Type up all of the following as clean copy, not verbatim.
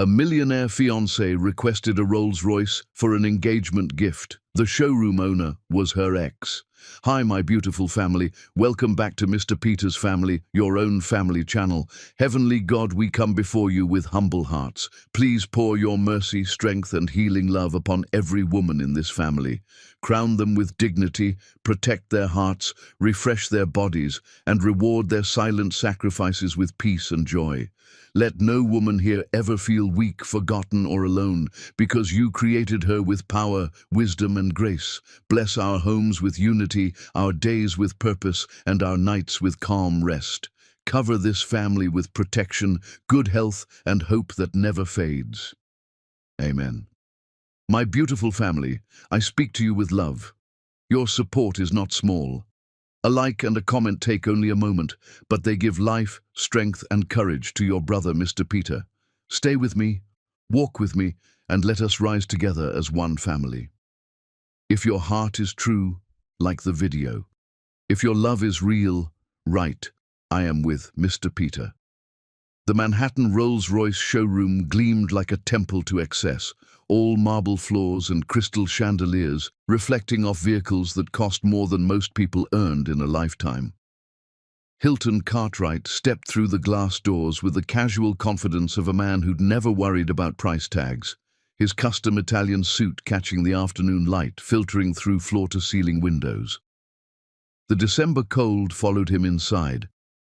A millionaire fiancé requested a Rolls-Royce for an engagement gift. The showroom owner was her ex. Hi, my beautiful family. Welcome back to Mr. Peter's Family, your own family channel. Heavenly God, we come before you with humble hearts. Please pour your mercy, strength, and healing love upon every woman in this family. Crown them with dignity, protect their hearts, refresh their bodies, and reward their silent sacrifices with peace and joy. Let no woman here ever feel weak, forgotten, or alone, because you created her with power, wisdom, and grace. Bless our homes with unity, our days with purpose, and our nights with calm rest. Cover this family with protection, good health, and hope that never fades. Amen. My beautiful family, I speak to you with love. Your support is not small. A like and a comment take only a moment, but they give life, strength, and courage to your brother, Mr. Peter. Stay with me, walk with me, and let us rise together as one family. If your heart is true, like the video. If your love is real, write, I am with Mr. Peter. The Manhattan Rolls-Royce showroom gleamed like a temple to excess, all marble floors and crystal chandeliers, reflecting off vehicles that cost more than most people earned in a lifetime. Hilton Cartwright stepped through the glass doors with the casual confidence of a man who'd never worried about price tags, his custom Italian suit catching the afternoon light filtering through floor-to-ceiling windows. The December cold followed him inside,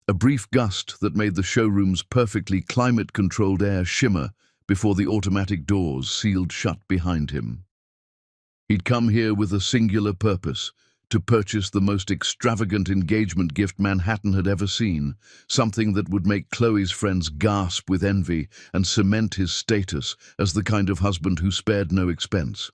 a brief gust that made the showroom's perfectly climate-controlled air shimmer before the automatic doors sealed shut behind him. He'd come here with a singular purpose, to purchase the most extravagant engagement gift Manhattan had ever seen, something that would make Chloe's friends gasp with envy and cement his status as the kind of husband who spared no expense.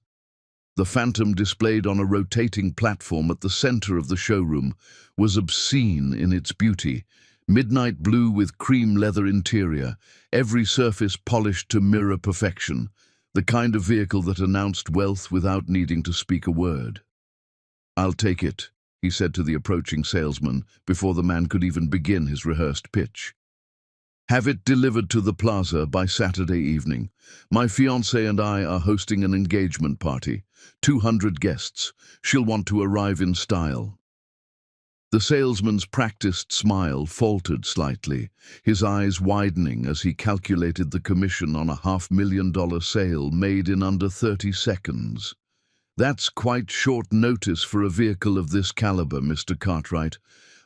The phantom displayed on a rotating platform at the center of the showroom was obscene in its beauty, midnight blue with cream leather interior, every surface polished to mirror perfection, the kind of vehicle that announced wealth without needing to speak a word. I'll take it, he said to the approaching salesman before the man could even begin his rehearsed pitch. Have it delivered to the plaza by Saturday evening. My fiancé and I are hosting an engagement party. 200 guests. She'll want to arrive in style. The salesman's practiced smile faltered slightly, his eyes widening as he calculated the commission on a $500,000 sale made in under 30 seconds. That's quite short notice for a vehicle of this caliber, Mr. Cartwright.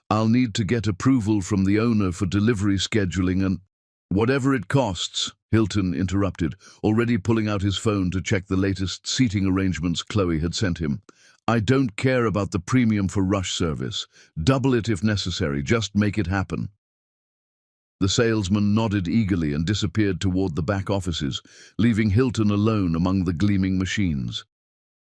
I'll need to get approval from the owner for delivery scheduling and— Whatever it costs, Hilton interrupted, already pulling out his phone to check the latest seating arrangements Chloe had sent him. I don't care about the premium for rush service. Double it if necessary, just make it happen. The salesman nodded eagerly and disappeared toward the back offices, leaving Hilton alone among the gleaming machines.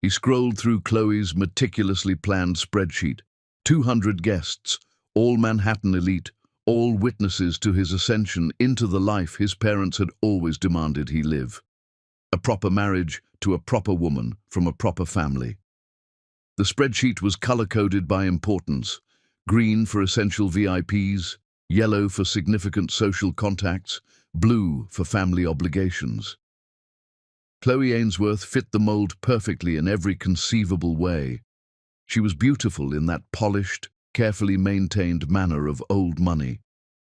He scrolled through Chloe's meticulously planned spreadsheet. 200 guests, all Manhattan elite, all witnesses to his ascension into the life his parents had always demanded he live. A proper marriage to a proper woman from a proper family. The spreadsheet was color-coded by importance: green for essential VIPs, yellow for significant social contacts, blue for family obligations. Chloe Ainsworth fit the mold perfectly in every conceivable way. She was beautiful in that polished, carefully maintained manner of old money.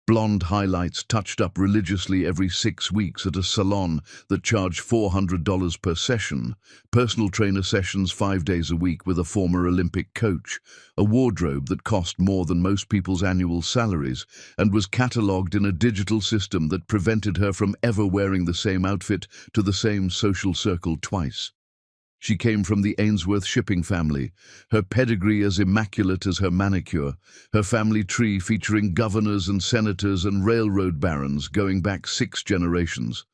Blonde highlights touched up religiously every 6 weeks at a salon that charged $400 per session, personal trainer sessions 5 days a week with a former Olympic coach, a wardrobe that cost more than most people's annual salaries, and was catalogued in a digital system that prevented her from ever wearing the same outfit to the same social circle twice. She came from the Ainsworth shipping family, her pedigree as immaculate as her manicure, her family tree featuring governors and senators and railroad barons going back 6 generations.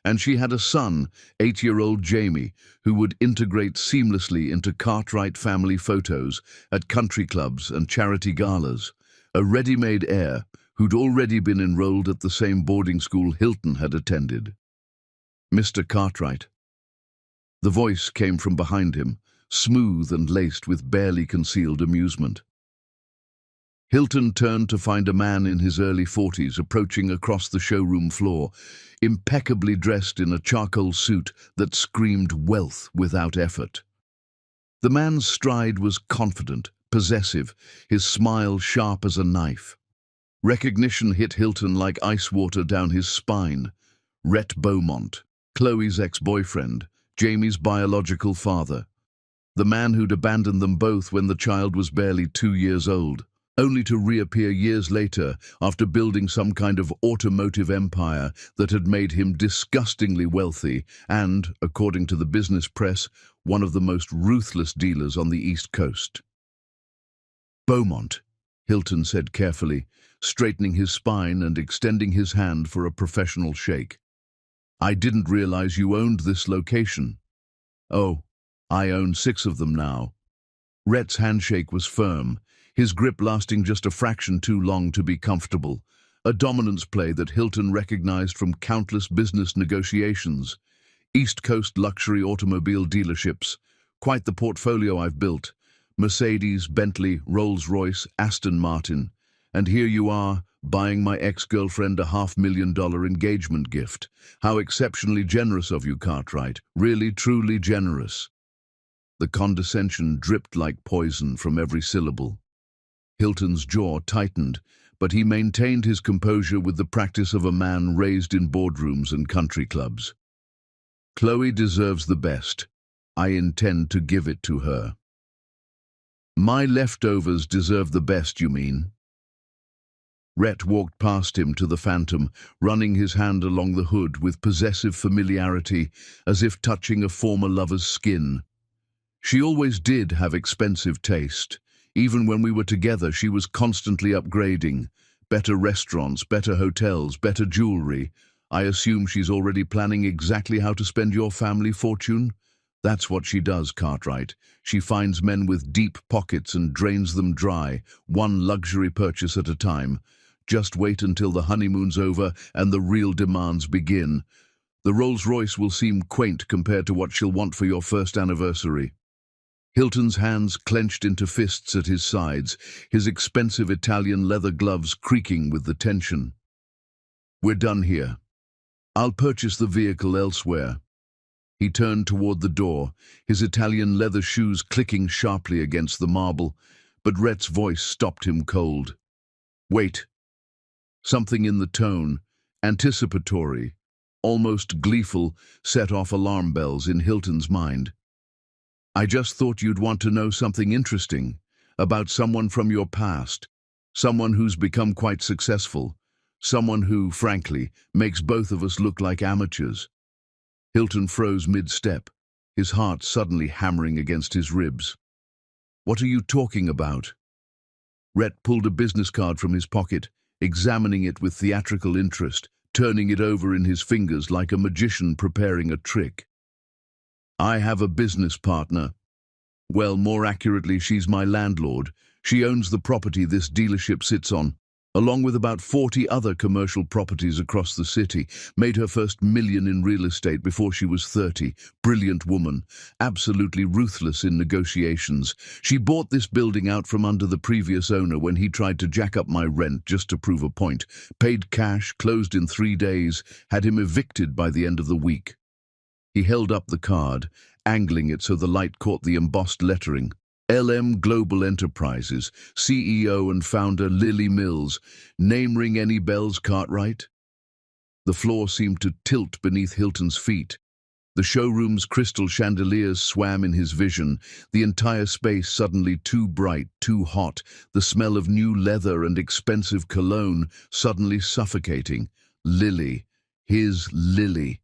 And she had a son, 8-year-old Jamie, who would integrate seamlessly into Cartwright family photos at country clubs and charity galas, a ready-made heir who'd already been enrolled at the same boarding school Hilton had attended. Mr. Cartwright. The voice came from behind him, smooth and laced with barely concealed amusement. Hilton turned to find a man in his early 40s approaching across the showroom floor, impeccably dressed in a charcoal suit that screamed wealth without effort. The man's stride was confident, possessive, his smile sharp as a knife. Recognition hit Hilton like ice water down his spine. Rhett Beaumont, Chloe's ex-boyfriend, Jamie's biological father. The man who'd abandoned them both when the child was barely 2 years old, only to reappear years later after building some kind of automotive empire that had made him disgustingly wealthy and, according to the business press, one of the most ruthless dealers on the East Coast. "Beaumont," Hilton said carefully, straightening his spine and extending his hand for a professional shake. "I didn't realize you owned this location." "Oh, I own 6 of them now." Rhett's handshake was firm, his grip lasting just a fraction too long to be comfortable, a dominance play that Hilton recognized from countless business negotiations. East Coast luxury automobile dealerships, quite the portfolio I've built. Mercedes, Bentley, Rolls-Royce, Aston Martin. And here you are, buying my ex-girlfriend a $500,000 engagement gift. How exceptionally generous of you, Cartwright. Really, truly generous. The condescension dripped like poison from every syllable. Hilton's jaw tightened, but he maintained his composure with the practice of a man raised in boardrooms and country clubs. "Chloe deserves the best. I intend to give it to her." "My leftovers deserve the best, you mean?" Rhett walked past him to the Phantom, running his hand along the hood with possessive familiarity, as if touching a former lover's skin. "She always did have expensive taste. Even when we were together, she was constantly upgrading. Better restaurants, better hotels, better jewelry. I assume she's already planning exactly how to spend your family fortune? That's what she does, Cartwright. She finds men with deep pockets and drains them dry, one luxury purchase at a time. Just wait until the honeymoon's over and the real demands begin. The Rolls-Royce will seem quaint compared to what she'll want for your first anniversary." Hilton's hands clenched into fists at his sides, his expensive Italian leather gloves creaking with the tension. "We're done here. I'll purchase the vehicle elsewhere." He turned toward the door, his Italian leather shoes clicking sharply against the marble, but Rhett's voice stopped him cold. "Wait." Something in the tone, anticipatory, almost gleeful, set off alarm bells in Hilton's mind. "I just thought you'd want to know something interesting, about someone from your past, someone who's become quite successful, someone who, frankly, makes both of us look like amateurs." Hilton froze mid-step, his heart suddenly hammering against his ribs. "What are you talking about?" Rhett pulled a business card from his pocket, examining it with theatrical interest, turning it over in his fingers like a magician preparing a trick. "I have a business partner. Well, more accurately, she's my landlord. She owns the property this dealership sits on, along with about 40 other commercial properties across the city. Made her first million in real estate before she was 30. Brilliant woman, absolutely ruthless in negotiations. She bought this building out from under the previous owner when he tried to jack up my rent just to prove a point. Paid cash, closed in 3 days, had him evicted by the end of the week." He held up the card, angling it so the light caught the embossed lettering. LM Global Enterprises, CEO and founder Lily Mills. Name ring any bells, Cartwright? The floor seemed to tilt beneath Hilton's feet. The showroom's crystal chandeliers swam in his vision, the entire space suddenly too bright, too hot, the smell of new leather and expensive cologne suddenly suffocating. Lily, his Lily.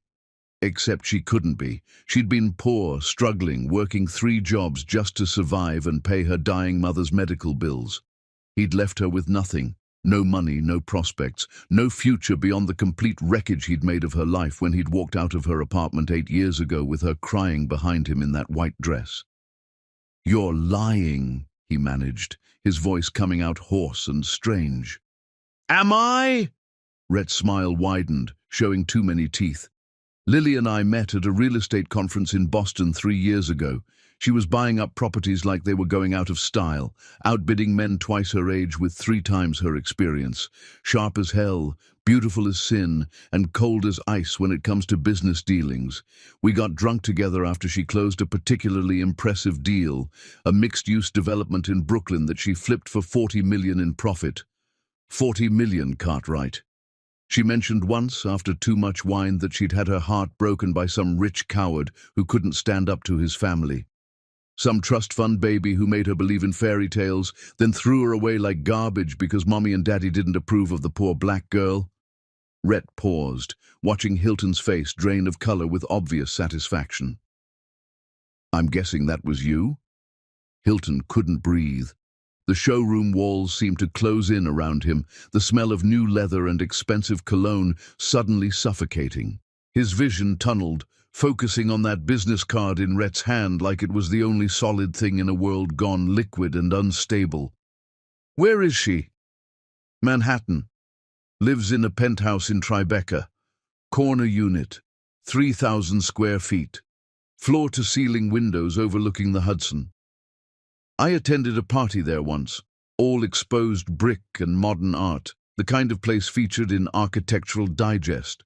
Except she couldn't be. She'd been poor, struggling, working 3 jobs just to survive and pay her dying mother's medical bills. He'd left her with nothing. No money, no prospects, no future beyond the complete wreckage he'd made of her life when he'd walked out of her apartment 8 years ago with her crying behind him in that white dress. "You're lying," he managed, his voice coming out hoarse and strange. "Am I?" Rhett's smile widened, showing too many teeth. Lily and I met at a real estate conference in Boston 3 years ago. She was buying up properties like they were going out of style, outbidding men twice her age with 3 times her experience. Sharp as hell, beautiful as sin, and cold as ice when it comes to business dealings. We got drunk together after she closed a particularly impressive deal, a mixed-use development in Brooklyn that she flipped for $40 million in profit. 40 million, Cartwright. She mentioned once, after too much wine, that she'd had her heart broken by some rich coward who couldn't stand up to his family. Some trust fund baby who made her believe in fairy tales, then threw her away like garbage because mommy and daddy didn't approve of the poor black girl. Rhett paused, watching Hilton's face drain of color with obvious satisfaction. "I'm guessing that was you?" Hilton couldn't breathe. The showroom walls seemed to close in around him, the smell of new leather and expensive cologne suddenly suffocating. His vision tunneled, focusing on that business card in Rhett's hand like it was the only solid thing in a world gone liquid and unstable. "Where is she?" "Manhattan. Lives in a penthouse in Tribeca. Corner unit. 3,000 square feet. Floor-to-ceiling windows overlooking the Hudson. I attended a party there once. All exposed brick and modern art, the kind of place featured in Architectural Digest.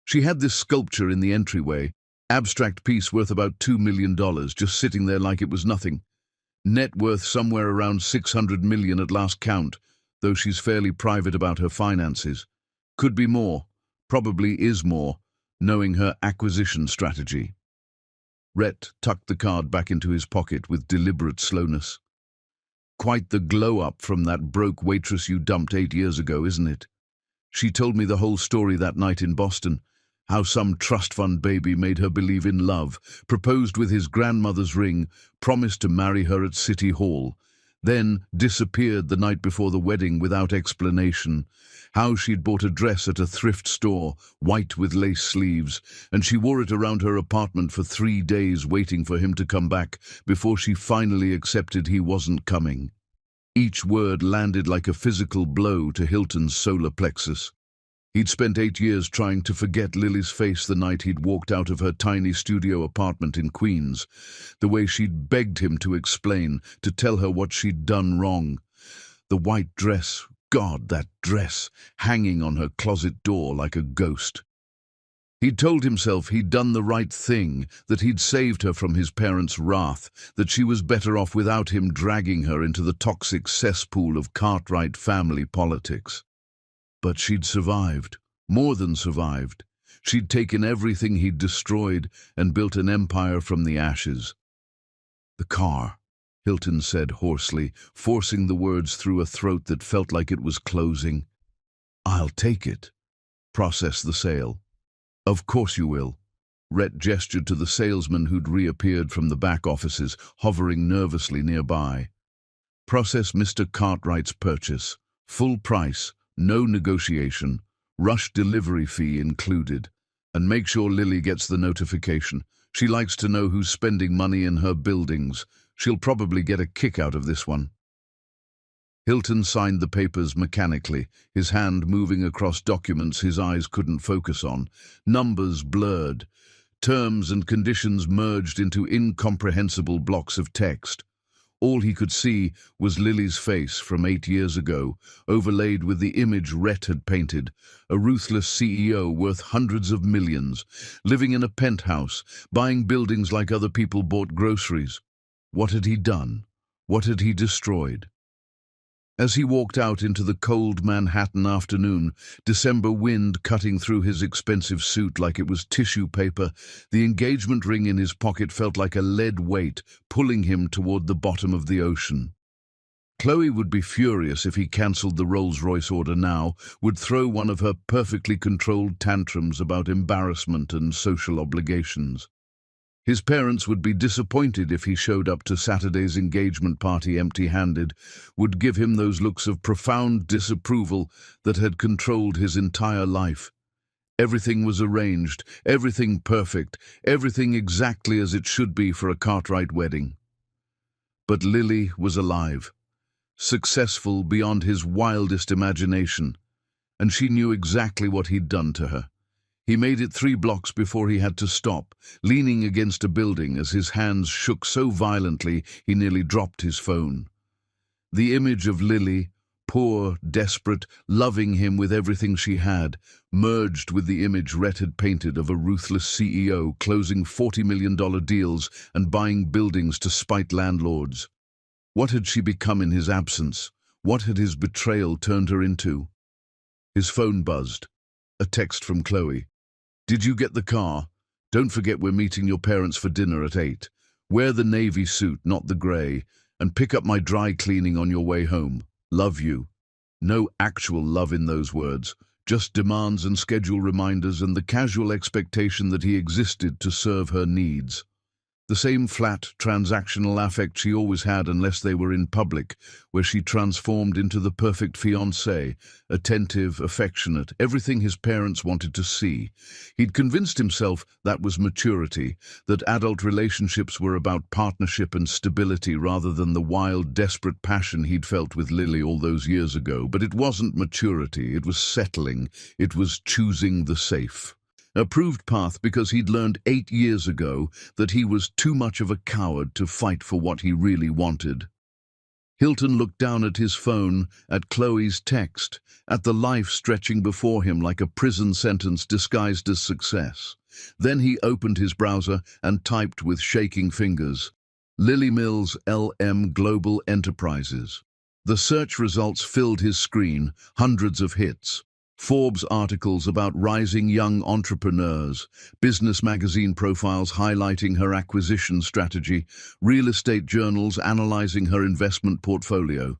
She had this sculpture in the entryway, abstract piece worth about $2 million, just sitting there like it was nothing. Net worth somewhere around $600 million at last count, though she's fairly private about her finances. Could be more, probably is more, knowing her acquisition strategy." Rhett tucked the card back into his pocket with deliberate slowness. "Quite the glow-up from that broke waitress you dumped 8 years ago, isn't it? She told me the whole story that night in Boston. How some trust fund baby made her believe in love, proposed with his grandmother's ring, promised to marry her at City Hall, then disappeared the night before the wedding without explanation. How she'd bought a dress at a thrift store, white with lace sleeves, and she wore it around her apartment for 3 days waiting for him to come back before she finally accepted he wasn't coming." Each word landed like a physical blow to Hilton's solar plexus. He'd spent 8 years trying to forget Lily's face the night he'd walked out of her tiny studio apartment in Queens, the way she'd begged him to explain, to tell her what she'd done wrong. The white dress, God, that dress, hanging on her closet door like a ghost. He'd told himself he'd done the right thing, that he'd saved her from his parents' wrath, that she was better off without him dragging her into the toxic cesspool of Cartwright family politics. But she'd survived, more than survived. She'd taken everything he'd destroyed and built an empire from the ashes. "The car," Hilton said hoarsely, forcing the words through a throat that felt like it was closing. "I'll take it. Process the sale." "Of course you will." Rhett gestured to the salesman who'd reappeared from the back offices, hovering nervously nearby. "Process Mr. Cartwright's purchase. Full price. No negotiation, rush delivery fee included, and make sure Lily gets the notification. She likes to know who's spending money in her buildings. She'll probably get a kick out of this one." Hilton signed the papers mechanically, his hand moving across documents his eyes couldn't focus on, numbers blurred, terms and conditions merged into incomprehensible blocks of text. All he could see was Lily's face from 8 years ago, overlaid with the image Rhett had painted, a ruthless CEO worth hundreds of millions, living in a penthouse, buying buildings like other people bought groceries. What had he done? What had he destroyed? As he walked out into the cold Manhattan afternoon, December wind cutting through his expensive suit like it was tissue paper, the engagement ring in his pocket felt like a lead weight, pulling him toward the bottom of the ocean. Chloe would be furious if he cancelled the Rolls-Royce order now, would throw one of her perfectly controlled tantrums about embarrassment and social obligations. His parents would be disappointed if he showed up to Saturday's engagement party empty-handed, would give him those looks of profound disapproval that had controlled his entire life. Everything was arranged, everything perfect, everything exactly as it should be for a Cartwright wedding. But Lily was alive, successful beyond his wildest imagination, and she knew exactly what he'd done to her. He made it 3 blocks before he had to stop, leaning against a building as his hands shook so violently he nearly dropped his phone. The image of Lily, poor, desperate, loving him with everything she had, merged with the image Rhett had painted of a ruthless CEO closing $40 million deals and buying buildings to spite landlords. What had she become in his absence? What had his betrayal turned her into? His phone buzzed. A text from Chloe. "Did you get the car? Don't forget we're meeting your parents for dinner at 8. Wear the navy suit, not the grey, and pick up my dry cleaning on your way home. Love you." No actual love in those words, just demands and schedule reminders and the casual expectation that he existed to serve her needs. The same flat, transactional affect she always had unless they were in public, where she transformed into the perfect fiancé, attentive, affectionate, everything his parents wanted to see. He'd convinced himself that was maturity, that adult relationships were about partnership and stability rather than the wild, desperate passion he'd felt with Lily all those years ago. But it wasn't maturity, it was settling, it was choosing the safe. A proved path because he'd learned 8 years ago that he was too much of a coward to fight for what he really wanted. Hilton looked down at his phone, at Chloe's text, at the life stretching before him like a prison sentence disguised as success. Then he opened his browser and typed with shaking fingers, "Lily Mills, LM Global Enterprises." The search results filled his screen, hundreds of hits. Forbes articles about rising young entrepreneurs, business magazine profiles highlighting her acquisition strategy, real estate journals analyzing her investment portfolio,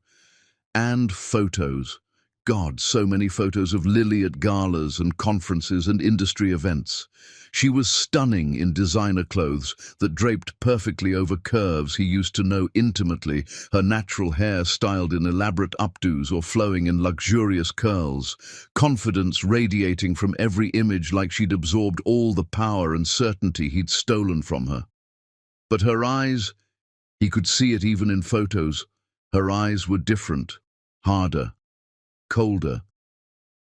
and photos. God, so many photos of Lily at galas and conferences and industry events. She was stunning in designer clothes that draped perfectly over curves he used to know intimately, her natural hair styled in elaborate updos or flowing in luxurious curls, confidence radiating from every image like she'd absorbed all the power and certainty he'd stolen from her. But her eyes, he could see it even in photos, her eyes were different, harder, colder.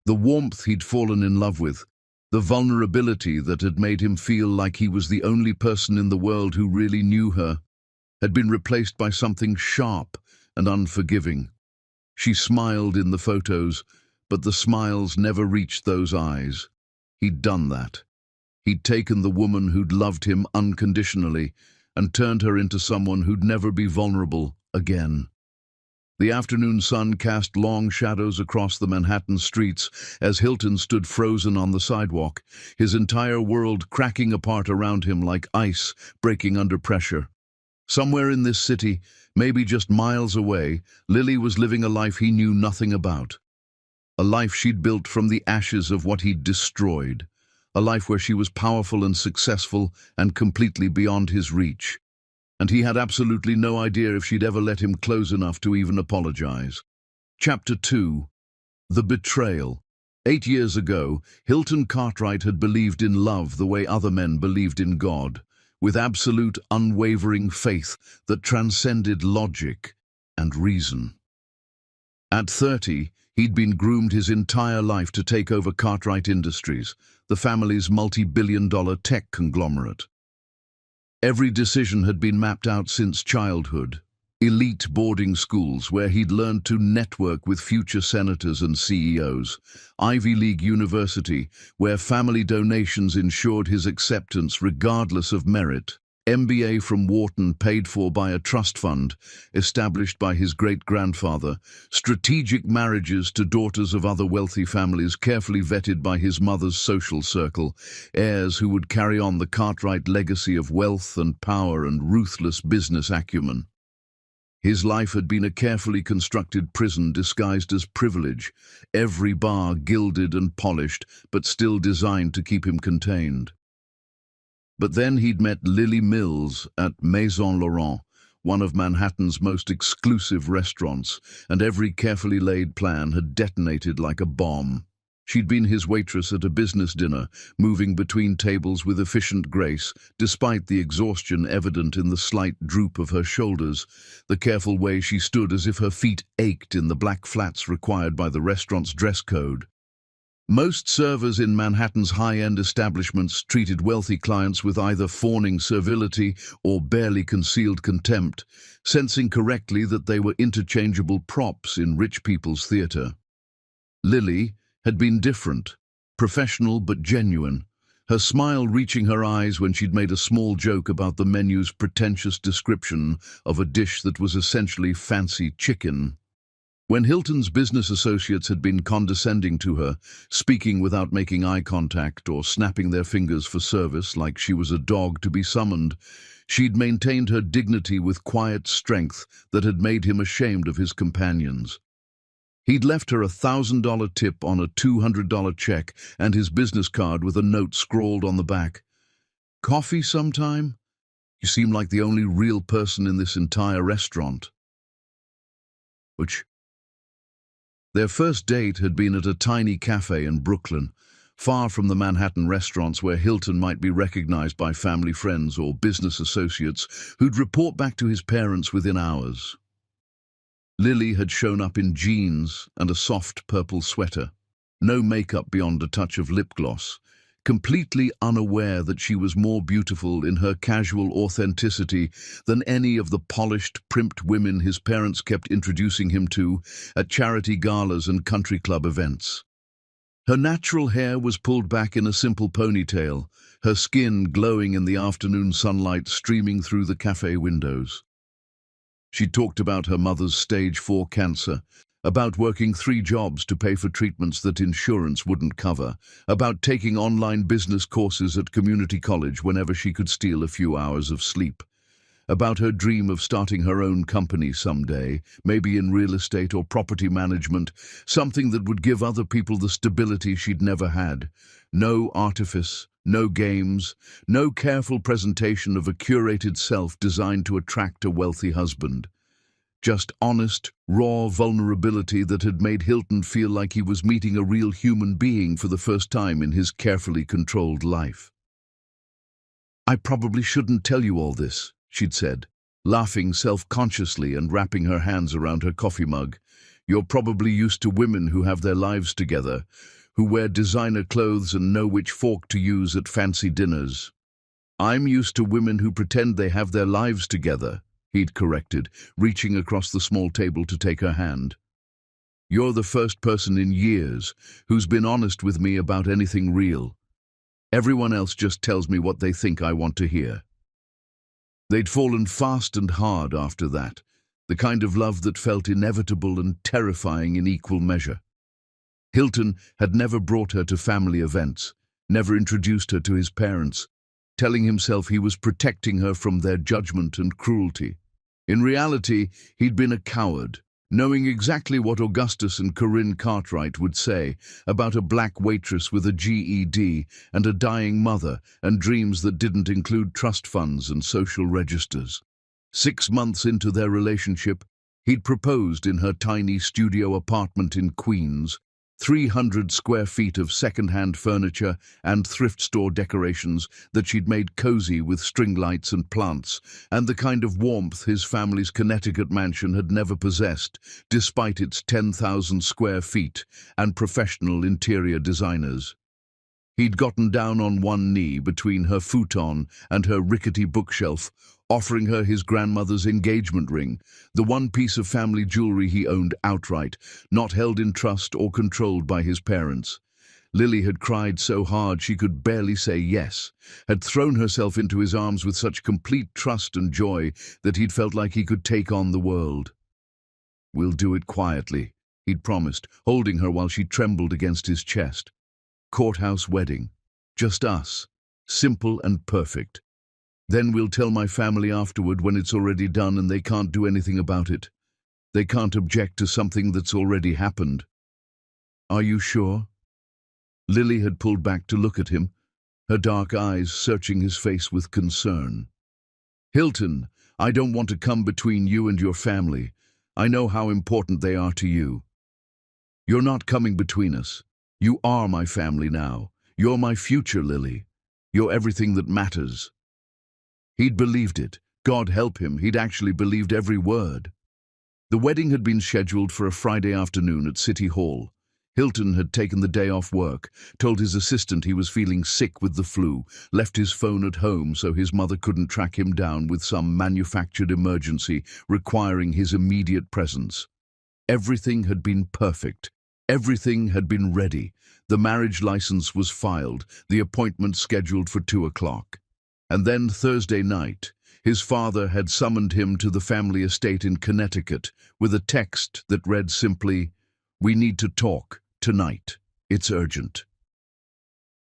The warmth he'd fallen in love with, the vulnerability that had made him feel like he was the only person in the world who really knew her, had been replaced by something sharp and unforgiving. She smiled in the photos, but the smiles never reached those eyes. He'd done that. He'd taken the woman who'd loved him unconditionally and turned her into someone who'd never be vulnerable again. The afternoon sun cast long shadows across the Manhattan streets as Hilton stood frozen on the sidewalk, his entire world cracking apart around him like ice breaking under pressure. Somewhere in this city, maybe just miles away, Lily was living a life he knew nothing about. A life she'd built from the ashes of what he'd destroyed. A life where she was powerful and successful and completely beyond his reach. And he had absolutely no idea if she'd ever let him close enough to even apologize. Chapter 2. The Betrayal. 8 years ago, Hilton Cartwright had believed in love the way other men believed in God, with absolute, unwavering faith that transcended logic and reason. At 30, he'd been groomed his entire life to take over Cartwright Industries, the family's multi-billion-dollar tech conglomerate. Every decision had been mapped out since childhood. Elite boarding schools where he'd learned to network with future senators and CEOs. Ivy League University where family donations ensured his acceptance regardless of merit. MBA from Wharton paid for by a trust fund established by his great-grandfather. Strategic marriages to daughters of other wealthy families carefully vetted by his mother's social circle. Heirs who would carry on the Cartwright legacy of wealth and power and ruthless business acumen. His life had been a carefully constructed prison disguised as privilege, every bar gilded and polished, but still designed to keep him contained. But then he'd met Lily Mills at Maison Laurent, one of Manhattan's most exclusive restaurants, and every carefully laid plan had detonated like a bomb. She'd been his waitress at a business dinner, moving between tables with efficient grace, despite the exhaustion evident in the slight droop of her shoulders, the careful way she stood as if her feet ached in the black flats required by the restaurant's dress code. Most servers in Manhattan's high-end establishments treated wealthy clients with either fawning servility or barely concealed contempt, sensing correctly that they were interchangeable props in rich people's theater. Lily had been different, professional but genuine, her smile reaching her eyes when she'd made a small joke about the menu's pretentious description of a dish that was essentially fancy chicken. When Hilton's business associates had been condescending to her, speaking without making eye contact or snapping their fingers for service like she was a dog to be summoned, she'd maintained her dignity with quiet strength that had made him ashamed of his companions. He'd left her $1,000 tip on a $200 check and his business card with a note scrawled on the back. "Coffee sometime? You seem like the only real person in this entire restaurant." Which Their first date had been at a tiny cafe in Brooklyn, far from the Manhattan restaurants where Hilton might be recognized by family friends or business associates who'd report back to his parents within hours. Lily had shown up in jeans and a soft purple sweater, no makeup beyond a touch of lip gloss, completely unaware that she was more beautiful in her casual authenticity than any of the polished, primped women his parents kept introducing him to at charity galas and country club events. Her natural hair was pulled back in a simple ponytail, her skin glowing in the afternoon sunlight streaming through the cafe windows. She talked about her mother's stage 4 cancer, about working 3 jobs to pay for treatments that insurance wouldn't cover, about taking online business courses at community college whenever she could steal a few hours of sleep, about her dream of starting her own company someday, maybe in real estate or property management, something that would give other people the stability she'd never had. No artifice, no games, no careful presentation of a curated self designed to attract a wealthy husband. Just honest, raw vulnerability that had made Hilton feel like he was meeting a real human being for the first time in his carefully controlled life. "I probably shouldn't tell you all this," she'd said, laughing self-consciously and wrapping her hands around her coffee mug. "You're probably used to women who have their lives together, who wear designer clothes and know which fork to use at fancy dinners. I'm used to women who pretend they have their lives together," he'd corrected, reaching across the small table to take her hand. "You're the first person in years who's been honest with me about anything real. Everyone else just tells me what they think I want to hear." They'd fallen fast and hard after that, the kind of love that felt inevitable and terrifying in equal measure. Hilton had never brought her to family events, never introduced her to his parents, telling himself he was protecting her from their judgment and cruelty. In reality, he'd been a coward, knowing exactly what Augustus and Corinne Cartwright would say about a black waitress with a GED and a dying mother and dreams that didn't include trust funds and social registers. 6 months into their relationship, he'd proposed in her tiny studio apartment in Queens, 300 square feet of second-hand furniture and thrift store decorations that she'd made cozy with string lights and plants, and the kind of warmth his family's Connecticut mansion had never possessed, despite its 10,000 square feet and professional interior designers. He'd gotten down on one knee between her futon and her rickety bookshelf, offering her his grandmother's engagement ring, the one piece of family jewelry he owned outright, not held in trust or controlled by his parents. Lily had cried so hard she could barely say yes, had thrown herself into his arms with such complete trust and joy that he'd felt like he could take on the world. "We'll do it quietly," he'd promised, holding her while she trembled against his chest. "Courthouse wedding. Just us. Simple and perfect. Then we'll tell my family afterward when it's already done and they can't do anything about it. They can't object to something that's already happened." "Are you sure?" Lily had pulled back to look at him, her dark eyes searching his face with concern. "Hilton, I don't want to come between you and your family. I know how important they are to you. You're not coming between us. You are my family now. You're my future, Lily. You're everything that matters." He'd believed it. God help him, he'd actually believed every word. The wedding had been scheduled for a Friday afternoon at City Hall. Hilton had taken the day off work, told his assistant he was feeling sick with the flu, left his phone at home so his mother couldn't track him down with some manufactured emergency requiring his immediate presence. Everything had been perfect. Everything had been ready. The marriage license was filed, the appointment scheduled for 2 o'clock. And then Thursday night, his father had summoned him to the family estate in Connecticut with a text that read simply, "We need to talk. Tonight. It's urgent."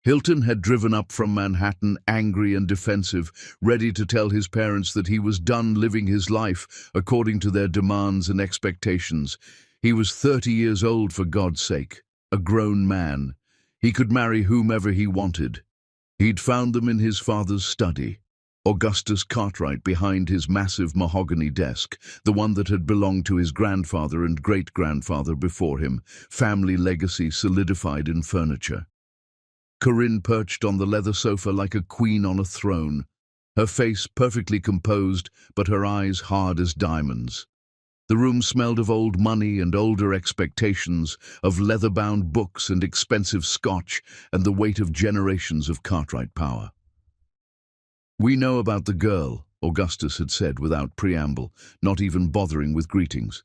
Hilton had driven up from Manhattan angry and defensive, ready to tell his parents that he was done living his life according to their demands and expectations. He was 30 years old, for God's sake, a grown man. He could marry whomever he wanted. He'd found them in his father's study, Augustus Cartwright behind his massive mahogany desk, the one that had belonged to his grandfather and great-grandfather before him, family legacy solidified in furniture. Corinne perched on the leather sofa like a queen on a throne, her face perfectly composed, but her eyes hard as diamonds. The room smelled of old money and older expectations, of leather-bound books and expensive scotch, and the weight of generations of Cartwright power. "We know about the girl," Augustus had said without preamble, not even bothering with greetings.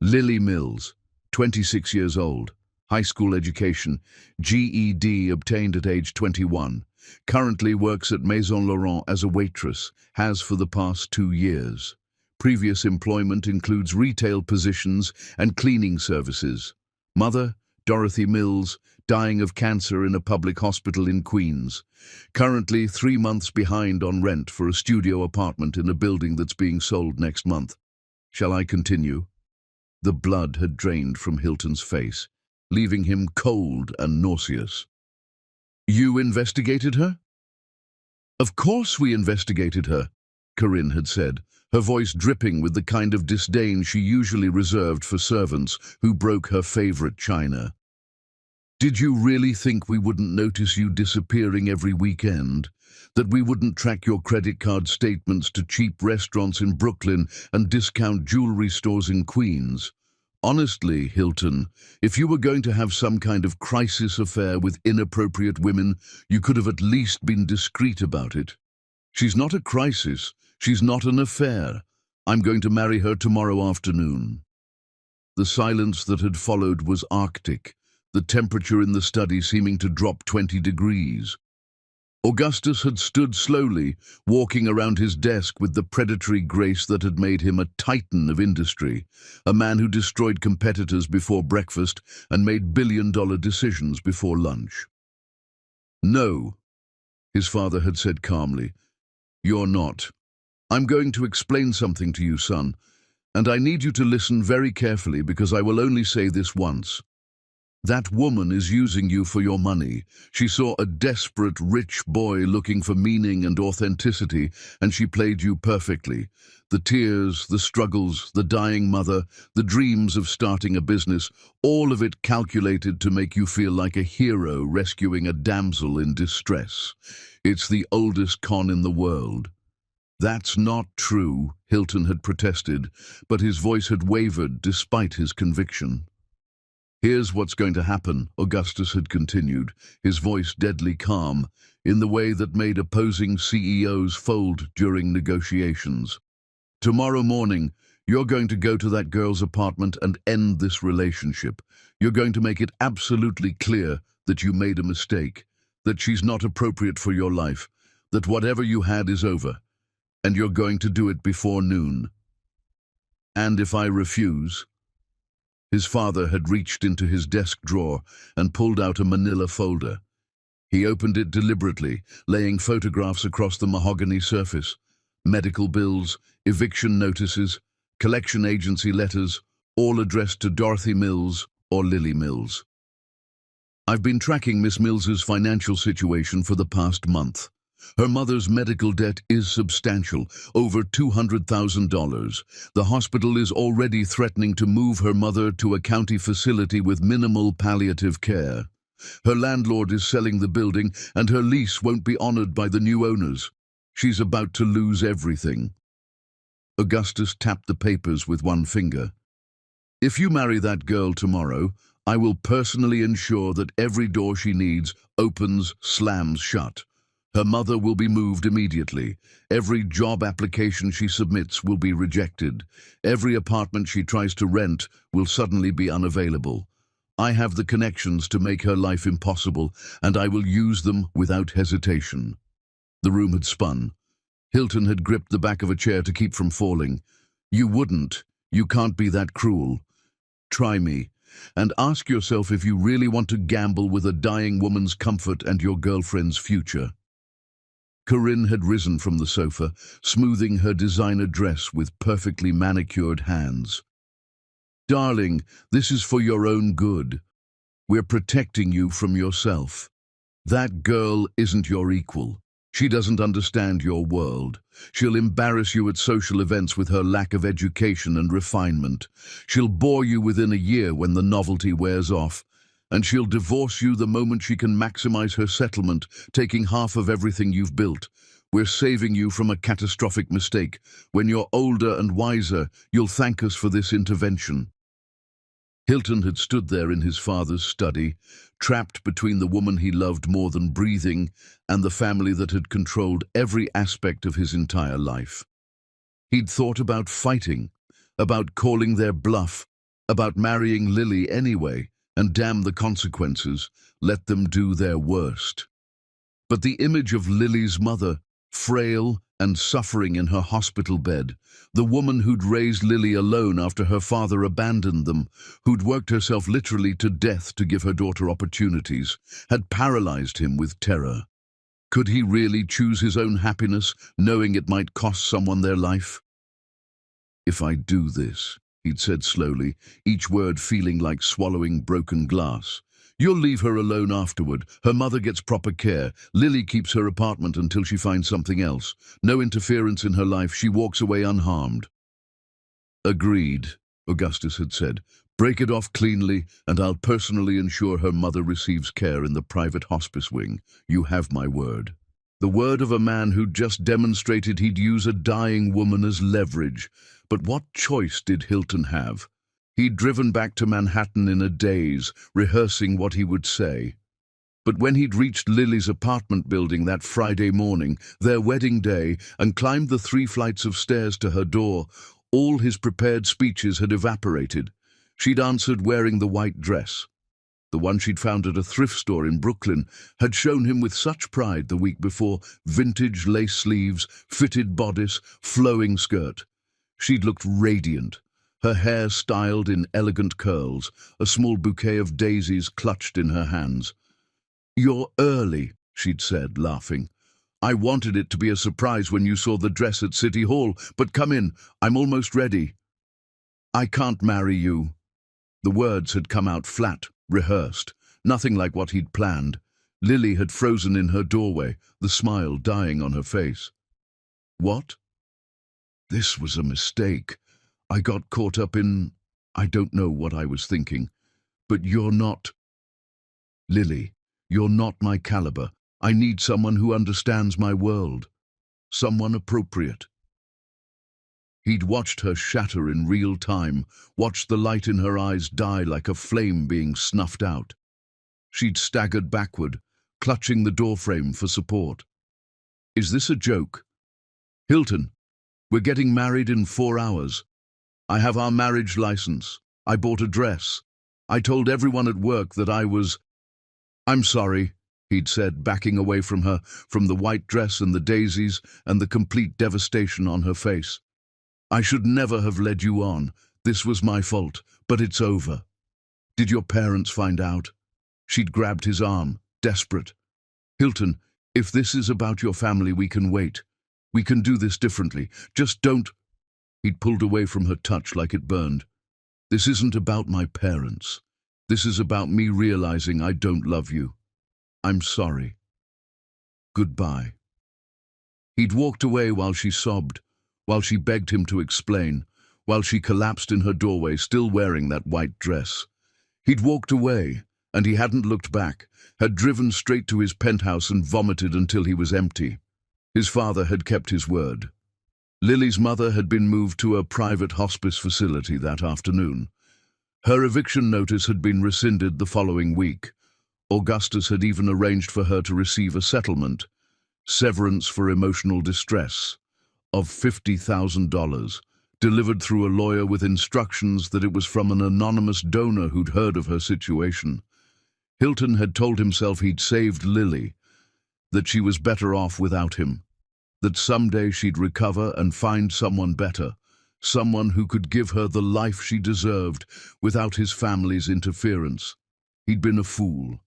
"Lily Mills, 26 years old, high school education, GED obtained at age 21, currently works at Maison Laurent as a waitress, has for the past 2 years. Previous employment includes retail positions and cleaning services. Mother, Dorothy Mills, dying of cancer in a public hospital in Queens. Currently 3 months behind on rent for a studio apartment in a building that's being sold next month. Shall I continue?" The blood had drained from Hilton's face, leaving him cold and nauseous. "You investigated her?" "Of course we investigated her," Corinne had said, her voice dripping with the kind of disdain she usually reserved for servants who broke her favorite china. "Did you really think we wouldn't notice you disappearing every weekend? That we wouldn't track your credit card statements to cheap restaurants in Brooklyn and discount jewelry stores in Queens? Honestly, Hilton, if you were going to have some kind of crisis affair with inappropriate women, you could have at least been discreet about it. She's not a crisis. She's not an affair. I'm going to marry her tomorrow afternoon." The silence that had followed was arctic, the temperature in the study seeming to drop 20 degrees. Augustus had stood slowly, walking around his desk with the predatory grace that had made him a titan of industry, a man who destroyed competitors before breakfast and made billion-dollar decisions before lunch. "No," his father had said calmly, "you're not. I'm going to explain something to you, son, and I need you to listen very carefully because I will only say this once. That woman is using you for your money. She saw a desperate, rich boy looking for meaning and authenticity, and she played you perfectly. The tears, the struggles, the dying mother, the dreams of starting a business, all of it calculated to make you feel like a hero rescuing a damsel in distress. It's the oldest con in the world." "That's not true," Hilton had protested, but his voice had wavered despite his conviction. "Here's what's going to happen," Augustus had continued, his voice deadly calm, in the way that made opposing CEOs fold during negotiations. "Tomorrow morning, you're going to go to that girl's apartment and end this relationship. You're going to make it absolutely clear that you made a mistake, that she's not appropriate for your life, that whatever you had is over, and you're going to do it before noon. And if I refuse..." His father had reached into his desk drawer and pulled out a manila folder. He opened it deliberately, laying photographs across the mahogany surface. Medical bills, eviction notices, collection agency letters, all addressed to Dorothy Mills or Lily Mills. "I've been tracking Miss Mills's financial situation for the past month. Her mother's medical debt is substantial, over $200,000. The hospital is already threatening to move her mother to a county facility with minimal palliative care. Her landlord is selling the building, and her lease won't be honored by the new owners. She's about to lose everything." Augustus tapped the papers with one finger. "If you marry that girl tomorrow, I will personally ensure that every door she needs opens, slams shut. Her mother will be moved immediately. Every job application she submits will be rejected. Every apartment she tries to rent will suddenly be unavailable. I have the connections to make her life impossible, and I will use them without hesitation. The room had spun. Hilton had gripped the back of a chair to keep from falling. You wouldn't. You can't be that cruel. Try me, and ask yourself if you really want to gamble with a dying woman's comfort and your girlfriend's future. Corinne had risen from the sofa, smoothing her designer dress with perfectly manicured hands. Darling, this is for your own good. We're protecting you from yourself. That girl isn't your equal. She doesn't understand your world. She'll embarrass you at social events with her lack of education and refinement. She'll bore you within a year when the novelty wears off. And she'll divorce you the moment she can maximize her settlement, taking half of everything you've built. We're saving you from a catastrophic mistake. When you're older and wiser, you'll thank us for this intervention. Hilton had stood there in his father's study, trapped between the woman he loved more than breathing and the family that had controlled every aspect of his entire life. He'd thought about fighting, about calling their bluff, about marrying Lily anyway, and damn the consequences, let them do their worst. But the image of Lily's mother, frail and suffering in her hospital bed, the woman who'd raised Lily alone after her father abandoned them, who'd worked herself literally to death to give her daughter opportunities, had paralyzed him with terror. Could he really choose his own happiness, knowing it might cost someone their life? If I do this, he'd said slowly, each word feeling like swallowing broken glass. You'll leave her alone afterward. Her mother gets proper care. Lily keeps her apartment until she finds something else. No interference in her life. She walks away unharmed. Agreed, Augustus had said. Break it off cleanly, and I'll personally ensure her mother receives care in the private hospice wing. You have my word. The word of a man who'd just demonstrated he'd use a dying woman as leverage. But what choice did Hilton have? He'd driven back to Manhattan in a daze, rehearsing what he would say. But when he'd reached Lily's apartment building that Friday morning, their wedding day, and climbed the 3 flights of stairs to her door, all his prepared speeches had evaporated. She'd answered wearing the white dress. The one she'd found at a thrift store in Brooklyn had shown him with such pride the week before, vintage lace sleeves, fitted bodice, flowing skirt. She'd looked radiant, her hair styled in elegant curls, a small bouquet of daisies clutched in her hands. You're early, she'd said, laughing. I wanted it to be a surprise when you saw the dress at City Hall, but come in, I'm almost ready. I can't marry you. The words had come out flat, rehearsed, nothing like what he'd planned. Lily had frozen in her doorway, the smile dying on her face. What? This was a mistake. I got caught up in... I don't know what I was thinking. But you're not... Lily, you're not my caliber. I need someone who understands my world. Someone appropriate. He'd watched her shatter in real time, watched the light in her eyes die like a flame being snuffed out. She'd staggered backward, clutching the doorframe for support. Is this a joke? Hilton, we're getting married in 4 hours. I have our marriage license. I bought a dress. I told everyone at work that I was... I'm sorry, he'd said, backing away from her, from the white dress and the daisies and the complete devastation on her face. I should never have led you on. This was my fault, but it's over. Did your parents find out? She'd grabbed his arm, desperate. Hilton, if this is about your family, we can wait. We can do this differently. Just don't... He'd pulled away from her touch like it burned. This isn't about my parents. This is about me realizing I don't love you. I'm sorry. Goodbye. He'd walked away while she sobbed, while she begged him to explain, while she collapsed in her doorway, still wearing that white dress. He'd walked away, and he hadn't looked back, had driven straight to his penthouse and vomited until he was empty. His father had kept his word. Lily's mother had been moved to a private hospice facility that afternoon. Her eviction notice had been rescinded the following week. Augustus had even arranged for her to receive a settlement, severance for emotional distress, of $50,000, delivered through a lawyer with instructions that it was from an anonymous donor who'd heard of her situation. Hilton had told himself he'd saved Lily, that she was better off without him, that someday she'd recover and find someone better, someone who could give her the life she deserved without his family's interference. He'd been a fool.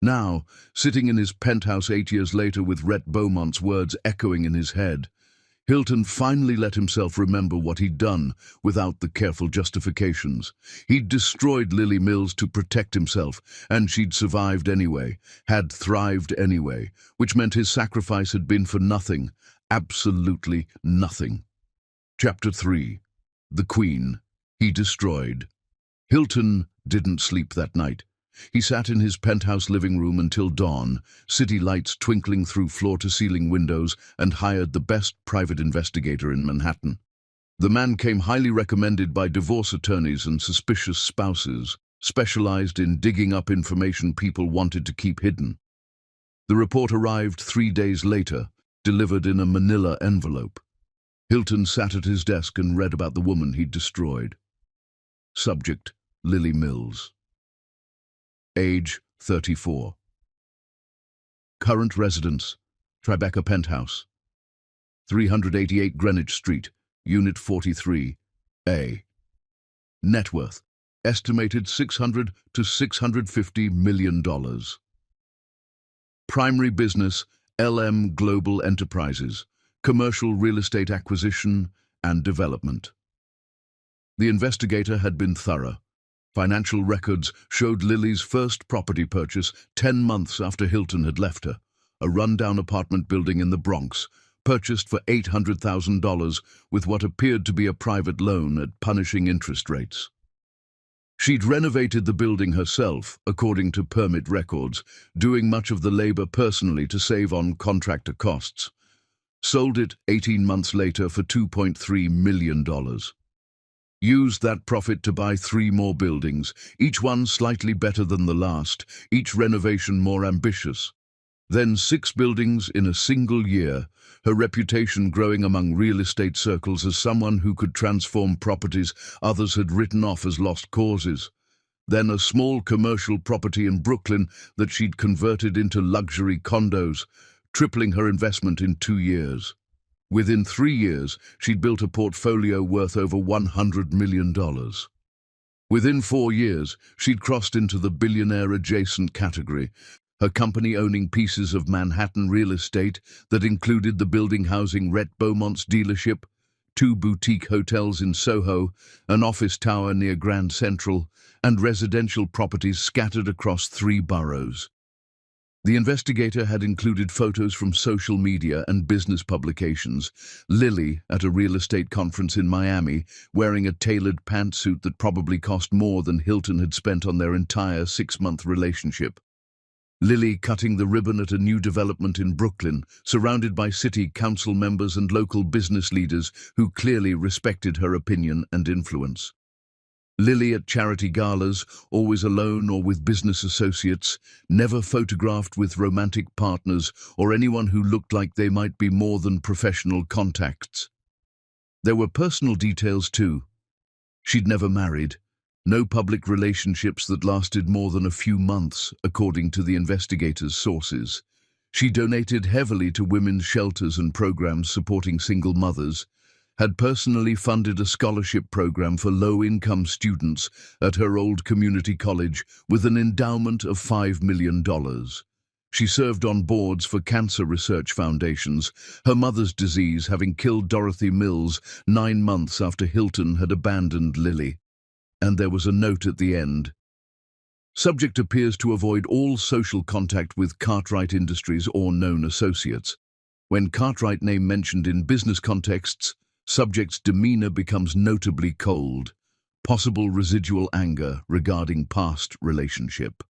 Now, sitting in his penthouse 8 years later with Rhett Beaumont's words echoing in his head, Hilton finally let himself remember what he'd done without the careful justifications. He'd destroyed Lily Mills to protect himself, and she'd survived anyway, had thrived anyway, which meant his sacrifice had been for nothing, absolutely nothing. Chapter 3. The Queen. He destroyed. Hilton didn't sleep that night. He sat in his penthouse living room until dawn, city lights twinkling through floor-to-ceiling windows, and hired the best private investigator in Manhattan. The man came highly recommended by divorce attorneys and suspicious spouses, specialized in digging up information people wanted to keep hidden. The report arrived 3 days later, delivered in a manila envelope. Hilton sat at his desk and read about the woman he'd destroyed. Subject: Lily Mills. Age: 34. Current residence: Tribeca Penthouse, 388 Greenwich Street, Unit 43, A. Net worth: estimated $600 to $650 million. Primary business: LM Global Enterprises, commercial real estate acquisition and development. The investigator had been thorough. Financial records showed Lily's first property purchase 10 months after Hilton had left her, a rundown apartment building in the Bronx, purchased for $800,000 with what appeared to be a private loan at punishing interest rates. She'd renovated the building herself, according to permit records, doing much of the labor personally to save on contractor costs. Sold it 18 months later for $2.3 million. Used that profit to buy 3 more buildings, each one slightly better than the last, each renovation more ambitious. Then 6 buildings in a single year, her reputation growing among real estate circles as someone who could transform properties others had written off as lost causes. Then a small commercial property in Brooklyn that she'd converted into luxury condos, tripling her investment in 2 years. Within 3 years, she'd built a portfolio worth over $100 million. Within 4 years, she'd crossed into the billionaire adjacent category, her company owning pieces of Manhattan real estate that included the building housing Rhett Beaumont's dealership, 2 boutique hotels in Soho, an office tower near Grand Central, and residential properties scattered across 3 boroughs. The investigator had included photos from social media and business publications. Lily, at a real estate conference in Miami, wearing a tailored pantsuit that probably cost more than Hilton had spent on their entire 6-month relationship. Lily cutting the ribbon at a new development in Brooklyn, surrounded by city council members and local business leaders who clearly respected her opinion and influence. Lily at charity galas, always alone or with business associates, never photographed with romantic partners or anyone who looked like they might be more than professional contacts. There were personal details too. She'd never married. No public relationships that lasted more than a few months, according to the investigator's sources. She donated heavily to women's shelters and programs supporting single mothers, had personally funded a scholarship program for low-income students at her old community college with an endowment of $5 million. She served on boards for cancer research foundations, her mother's disease having killed Dorothy Mills 9 months after Hilton had abandoned Lily. And there was a note at the end. Subject appears to avoid all social contact with Cartwright Industries or known associates. When Cartwright name mentioned in business contexts, subject's demeanor becomes notably cold, possible residual anger regarding past relationship.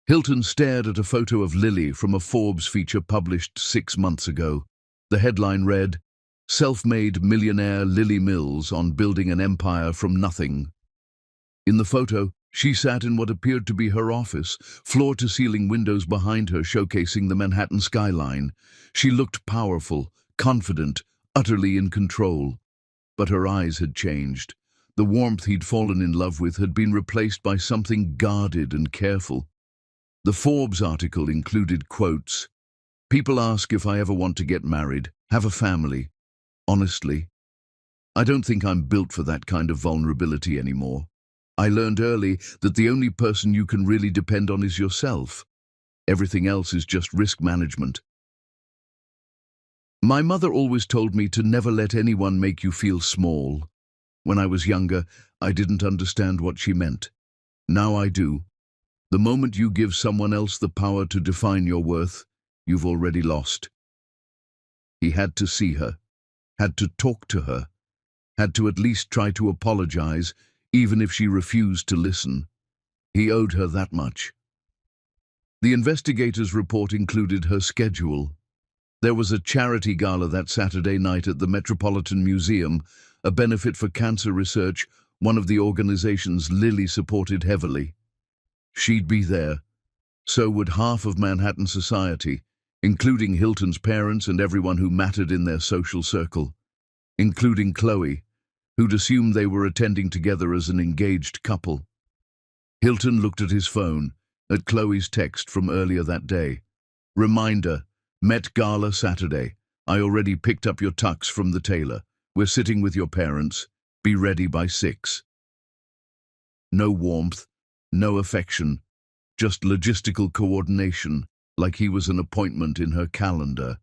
Hilton stared at a photo of Lily from a Forbes feature published 6 months ago. The headline read, "Self-made millionaire Lily Mills on building an empire from nothing." In the photo, she sat in what appeared to be her office, floor-to-ceiling windows behind her showcasing the Manhattan skyline. She looked powerful, confident, utterly in control. But her eyes had changed. The warmth he'd fallen in love with had been replaced by something guarded and careful. The Forbes article included quotes. "People ask if I ever want to get married, have a family. Honestly, I don't think I'm built for that kind of vulnerability anymore. I learned early that the only person you can really depend on is yourself. Everything else is just risk management. My mother always told me to never let anyone make you feel small. When I was younger, I didn't understand what she meant. Now I do. The moment you give someone else the power to define your worth, you've already lost." He had to see her, had to talk to her, had to at least try to apologize, even if she refused to listen. He owed her that much. The investigators' report included her schedule. There was a charity gala that Saturday night at the Metropolitan Museum, a benefit for cancer research, one of the organizations Lily supported heavily. She'd be there. So would half of Manhattan society, including Hilton's parents and everyone who mattered in their social circle, including Chloe, who'd assumed they were attending together as an engaged couple. Hilton looked at his phone, at Chloe's text from earlier that day. "Reminder, Met Gala Saturday. I already picked up your tux from the tailor. We're sitting with your parents. Be ready by 6. No warmth, no affection, just logistical coordination, like he was an appointment in her calendar.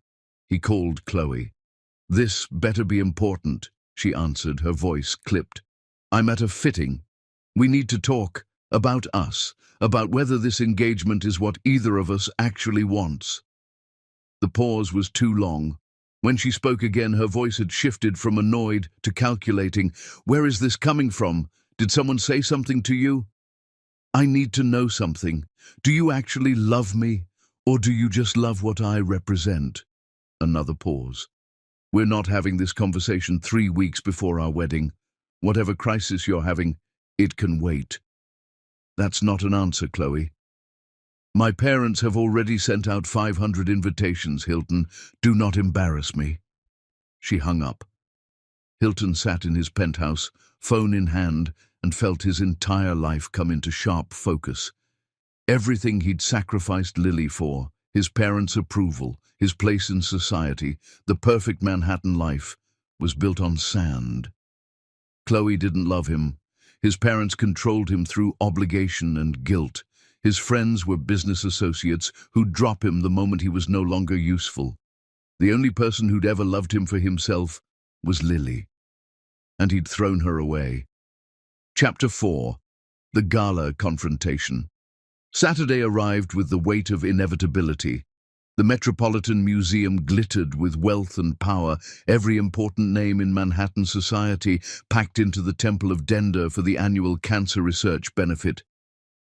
He called Chloe. "This better be important," she answered, her voice clipped. "I'm at a fitting. We need to talk about us, about whether this engagement is what either of us actually wants." The pause was too long. When she spoke again, her voice had shifted from annoyed to calculating. "Where is this coming from? Did someone say something to you?" "I need to know something. Do you actually love me, or do you just love what I represent?" Another pause. "We're not having this conversation 3 weeks before our wedding. Whatever crisis you're having, it can wait." "That's not an answer, Chloe." "My parents have already sent out 500 invitations, Hilton. Do not embarrass me." She hung up. Hilton sat in his penthouse, phone in hand, and felt his entire life come into sharp focus. Everything he'd sacrificed Lily for, his parents' approval, his place in society, the perfect Manhattan life, was built on sand. Chloe didn't love him. His parents controlled him through obligation and guilt. His friends were business associates who'd drop him the moment he was no longer useful. The only person who'd ever loved him for himself was Lily. And he'd thrown her away. Chapter 4. The Gala Confrontation. Saturday arrived with the weight of inevitability. The Metropolitan Museum glittered with wealth and power, every important name in Manhattan society packed into the Temple of Dender for the annual cancer research benefit.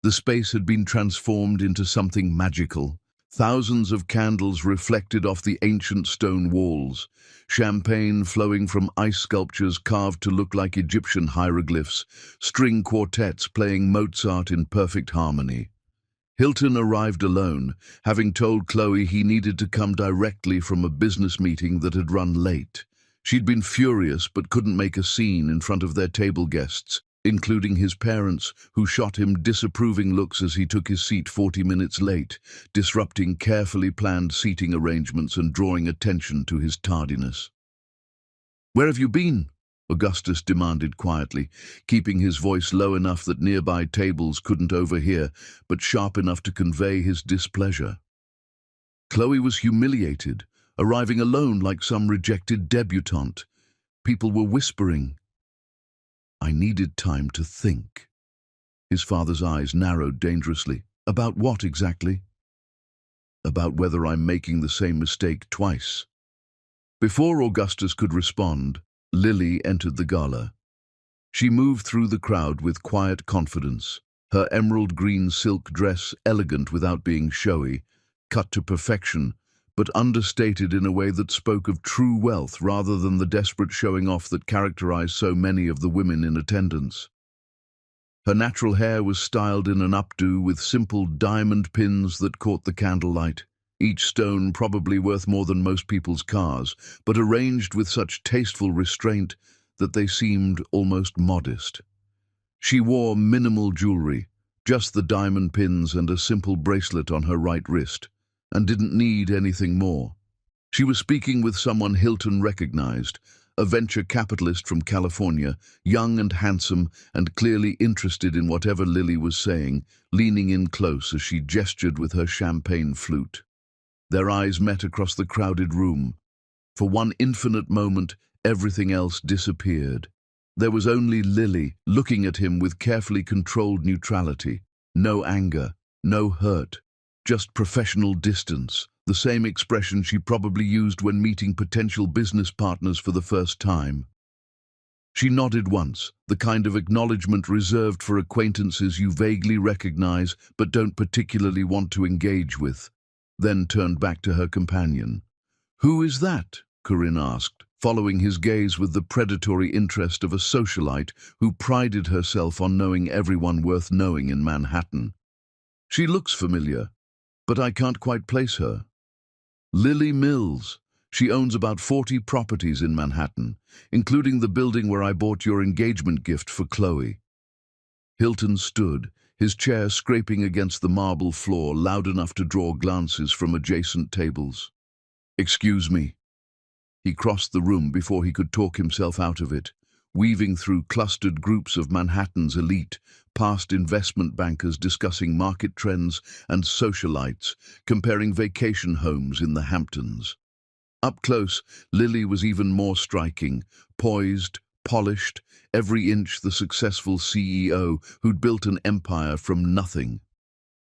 The space had been transformed into something magical. Thousands of candles reflected off the ancient stone walls, champagne flowing from ice sculptures carved to look like Egyptian hieroglyphs, string quartets playing Mozart in perfect harmony. Hilton arrived alone, having told Chloe he needed to come directly from a business meeting that had run late. She'd been furious but couldn't make a scene in front of their table guests, including his parents, who shot him disapproving looks as he took his seat 40 minutes late, disrupting carefully planned seating arrangements and drawing attention to his tardiness. "Where have you been?" Augustus demanded quietly, keeping his voice low enough that nearby tables couldn't overhear, but sharp enough to convey his displeasure. Chloe was humiliated, arriving alone like some rejected debutante. People were whispering. "I needed time to think." His father's eyes narrowed dangerously. "About what exactly?" "About whether I'm making the same mistake twice." Before Augustus could respond, Lily entered the gala. She moved through the crowd with quiet confidence, her emerald green silk dress elegant without being showy, cut to perfection, but understated in a way that spoke of true wealth rather than the desperate showing off that characterized so many of the women in attendance. Her natural hair was styled in an updo with simple diamond pins that caught the candlelight, each stone probably worth more than most people's cars, but arranged with such tasteful restraint that they seemed almost modest. She wore minimal jewelry, just the diamond pins and a simple bracelet on her right wrist, and didn't need anything more. She was speaking with someone Hilton recognized, a venture capitalist from California, young and handsome and clearly interested in whatever Lily was saying, leaning in close as she gestured with her champagne flute. Their eyes met across the crowded room. For one infinite moment, everything else disappeared. There was only Lily, looking at him with carefully controlled neutrality. No anger, no hurt, just professional distance, the same expression she probably used when meeting potential business partners for the first time. She nodded once, the kind of acknowledgement reserved for acquaintances you vaguely recognize but don't particularly want to engage with, then turned back to her companion. "Who is that?" Corinne asked, following his gaze with the predatory interest of a socialite who prided herself on knowing everyone worth knowing in Manhattan. "She looks familiar, but I can't quite place her." "Lily Mills. She owns about 40 properties in Manhattan, including the building where I bought your engagement gift for Chloe." Hilton stood, his chair scraping against the marble floor loud enough to draw glances from adjacent tables. "Excuse me." He crossed the room before he could talk himself out of it, weaving through clustered groups of Manhattan's elite, past investment bankers discussing market trends and socialites, comparing vacation homes in the Hamptons. Up close, Lily was even more striking, poised, polished, every inch the successful CEO who'd built an empire from nothing.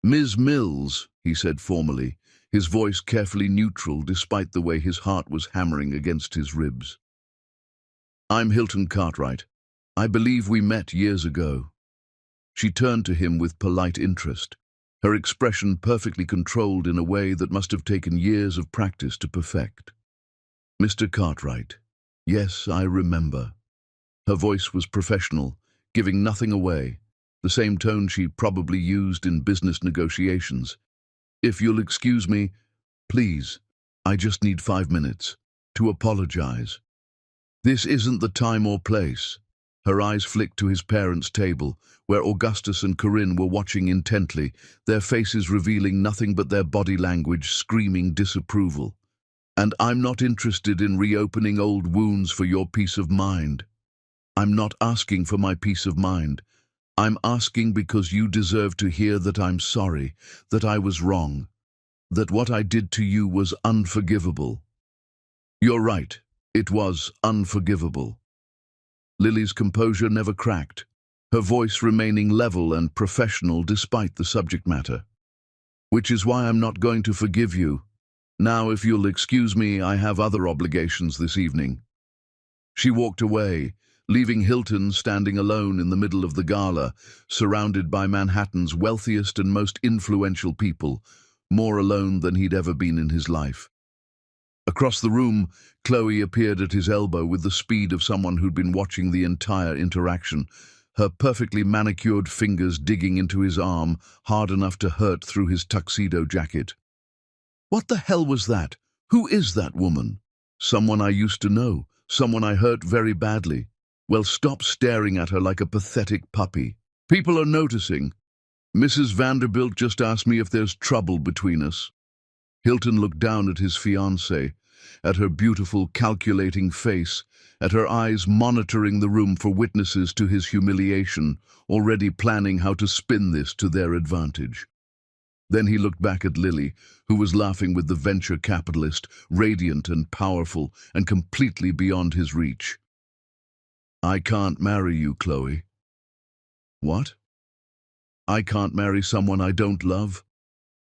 "Ms. Mills," he said formally, his voice carefully neutral despite the way his heart was hammering against his ribs. "I'm Hilton Cartwright. I believe we met years ago." She turned to him with polite interest, her expression perfectly controlled in a way that must have taken years of practice to perfect. "Mr. Cartwright, yes, I remember." Her voice was professional, giving nothing away, the same tone she probably used in business negotiations. "If you'll excuse me, please, I just need 5 minutes to apologize." "This isn't the time or place." Her eyes flicked to his parents' table, where Augustus and Corinne were watching intently, their faces revealing nothing but their body language screaming disapproval. "And I'm not interested in reopening old wounds for your peace of mind. I'm not asking for my peace of mind. I'm asking because you deserve to hear that I'm sorry, that I was wrong, that what I did to you was unforgivable." "You're right, it was unforgivable." Lily's composure never cracked, her voice remaining level and professional despite the subject matter. "Which is why I'm not going to forgive you. Now, if you'll excuse me, I have other obligations this evening." She walked away, leaving Hilton standing alone in the middle of the gala, surrounded by Manhattan's wealthiest and most influential people, more alone than he'd ever been in his life. Across the room, Chloe appeared at his elbow with the speed of someone who'd been watching the entire interaction, her perfectly manicured fingers digging into his arm hard enough to hurt through his tuxedo jacket. "What the hell was that? Who is that woman?" "Someone I used to know, someone I hurt very badly." "Well, stop staring at her like a pathetic puppy. People are noticing. Mrs. Vanderbilt just asked me if there's trouble between us." Hilton looked down at his fiancée, at her beautiful, calculating face, at her eyes monitoring the room for witnesses to his humiliation, already planning how to spin this to their advantage. Then he looked back at Lily, who was laughing with the venture capitalist, radiant and powerful and completely beyond his reach. "I can't marry you, Chloe." "What?" "I can't marry someone I don't love.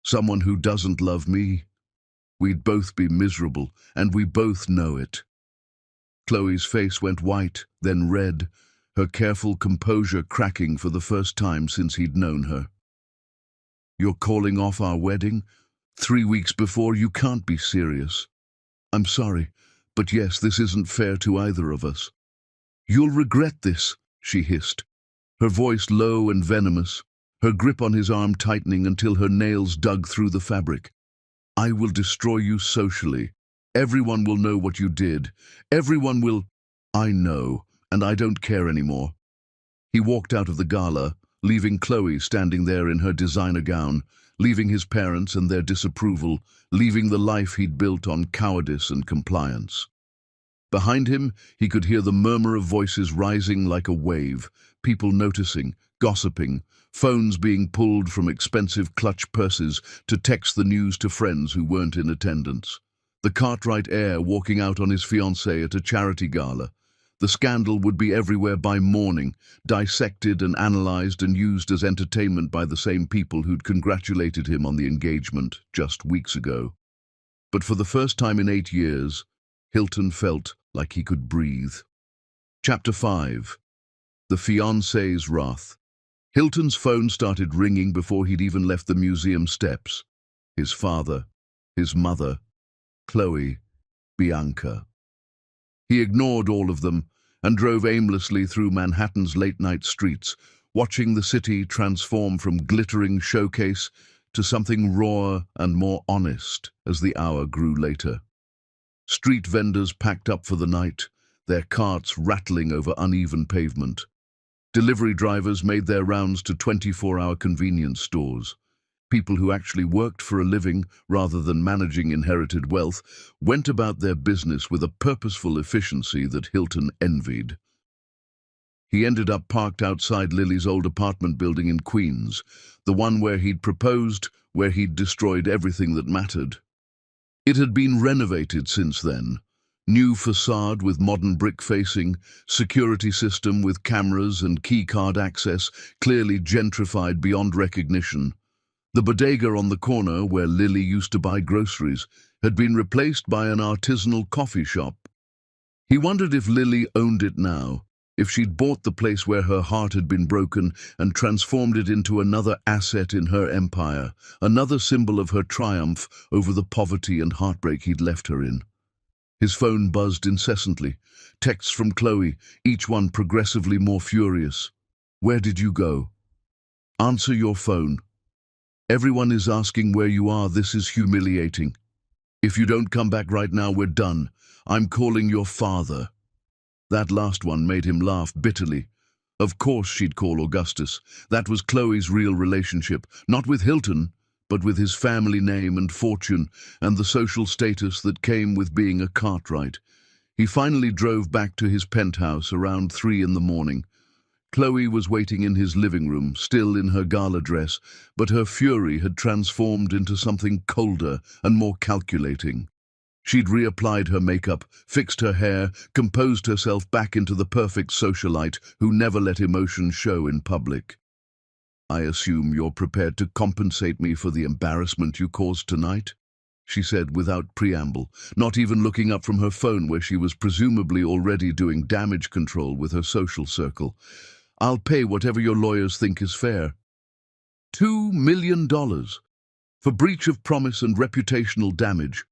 Someone who doesn't love me. We'd both be miserable, and we both know it." Chloe's face went white, then red, her careful composure cracking for the first time since he'd known her. "You're calling off our wedding? 3 weeks before? You can't be serious." "I'm sorry, but yes, this isn't fair to either of us." "You'll regret this," she hissed. her voice low and venomous, her grip on his arm tightening until her nails dug through the fabric. "I will destroy you socially. Everyone will know what you did. Everyone will—" "I know, and I don't care anymore." He walked out of the gala, leaving Chloe standing there in her designer gown, leaving his parents and their disapproval, leaving the life he'd built on cowardice and compliance. Behind him, he could hear the murmur of voices rising like a wave, people noticing, gossiping, phones being pulled from expensive clutch purses to text the news to friends who weren't in attendance. The Cartwright heir walking out on his fiancée at a charity gala. The scandal would be everywhere by morning, dissected and analyzed and used as entertainment by the same people who'd congratulated him on the engagement just weeks ago. But for the first time in 8 years, Hilton felt like he could breathe. Chapter 5. The Fiancé's Wrath. Hilton's phone started ringing before he'd even left the museum steps. His father, his mother, Chloe, Bianca. He ignored all of them and drove aimlessly through Manhattan's late-night streets, watching the city transform from glittering showcase to something raw and more honest as the hour grew later. Street vendors packed up for the night, their carts rattling over uneven pavement. Delivery drivers made their rounds to 24-hour convenience stores. People who actually worked for a living rather than managing inherited wealth went about their business with a purposeful efficiency that Hilton envied. He ended up parked outside Lily's old apartment building in Queens, the one where he'd proposed, where he'd destroyed everything that mattered. It had been renovated since then. New facade with modern brick facing, security system with cameras and key card access, clearly gentrified beyond recognition. The bodega on the corner, where Lily used to buy groceries, had been replaced by an artisanal coffee shop. He wondered if Lily owned it now, if she'd bought the place where her heart had been broken and transformed it into another asset in her empire, another symbol of her triumph over the poverty and heartbreak he'd left her in. His phone buzzed incessantly, texts from Chloe, each one progressively more furious. "Where did you go? Answer your phone. Everyone is asking where you are. This is humiliating. If you don't come back right now, we're done. I'm calling your father." That last one made him laugh bitterly. Of course she'd call Augustus. That was Chloe's real relationship, not with Hilton, but with his family name and fortune and the social status that came with being a Cartwright. He finally drove back to his penthouse around 3 in the morning. Chloe was waiting in his living room, still in her gala dress, but her fury had transformed into something colder and more calculating. She'd reapplied her makeup, fixed her hair, composed herself back into the perfect socialite who never let emotion show in public. "I assume you're prepared to compensate me for the embarrassment you caused tonight?" she said without preamble, not even looking up from her phone where she was presumably already doing damage control with her social circle. "I'll pay whatever your lawyers think is fair." $2 million for breach of promise and reputational damage.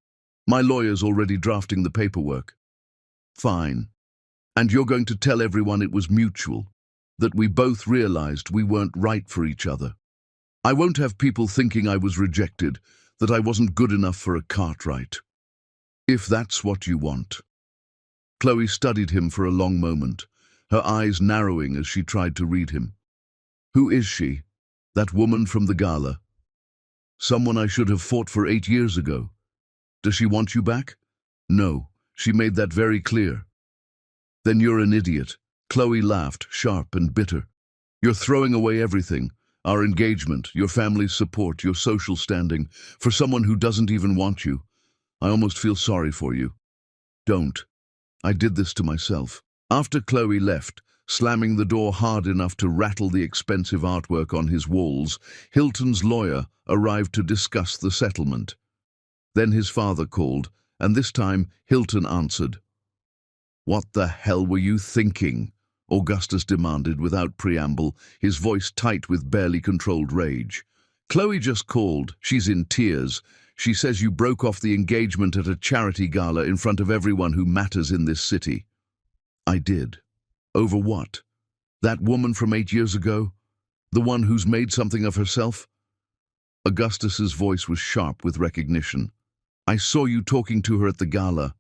My lawyer's already drafting the paperwork. Fine. And you're going to tell everyone it was mutual, that we both realized we weren't right for each other. I won't have people thinking I was rejected, that I wasn't good enough for a Cartwright. If that's what you want." Chloe studied him for a long moment, her eyes narrowing as she tried to read him. "Who is she? That woman from the gala? Someone I should have fought for 8 years ago. Does she want you back? No, she made that very clear." "Then you're an idiot." Chloe laughed, sharp and bitter. "You're throwing away everything, our engagement, your family's support, your social standing, for someone who doesn't even want you. I almost feel sorry for you." "Don't. I did this to myself." After Chloe left, slamming the door hard enough to rattle the expensive artwork on his walls, Hilton's lawyer arrived to discuss the settlement. Then his father called, and this time Hilton answered. "What the hell were you thinking?" Augustus demanded without preamble, his voice tight with barely controlled rage. "Chloe just called. She's in tears. She says you broke off the engagement at a charity gala in front of everyone who matters in this city." "I did. Over what?" That woman from 8 years ago? The one who's made something of herself? Augustus's voice was sharp with recognition. I saw you talking to her at the gala.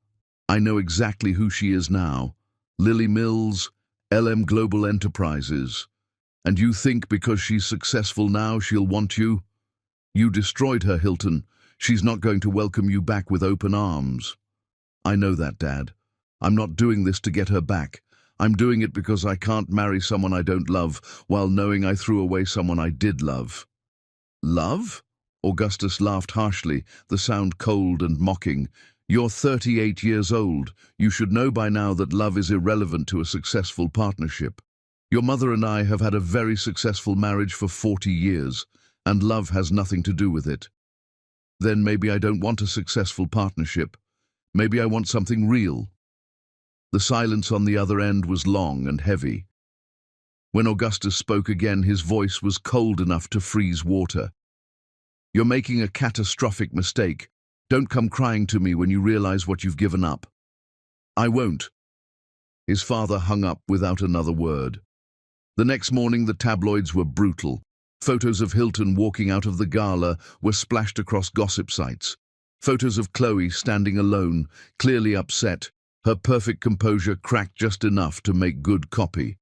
I know exactly who she is now. Lily Mills, LM Global Enterprises. And you think because she's successful now she'll want you? You destroyed her, Hilton. She's not going to welcome you back with open arms. I know that, Dad. I'm not doing this to get her back. I'm doing it because I can't marry someone I don't love while knowing I threw away someone I did love. Love? Augustus laughed harshly, the sound cold and mocking. You're 38 years old. You should know by now that love is irrelevant to a successful partnership. Your mother and I have had a very successful marriage for 40 years, and love has nothing to do with it. Then maybe I don't want a successful partnership. Maybe I want something real. The silence on the other end was long and heavy. When Augustus spoke again, his voice was cold enough to freeze water. You're making a catastrophic mistake. Don't come crying to me when you realize what you've given up. I won't. His father hung up without another word. The next morning, the tabloids were brutal. Photos of Hilton walking out of the gala were splashed across gossip sites. Photos of Chloe standing alone, clearly upset, her perfect composure cracked just enough to make good copy.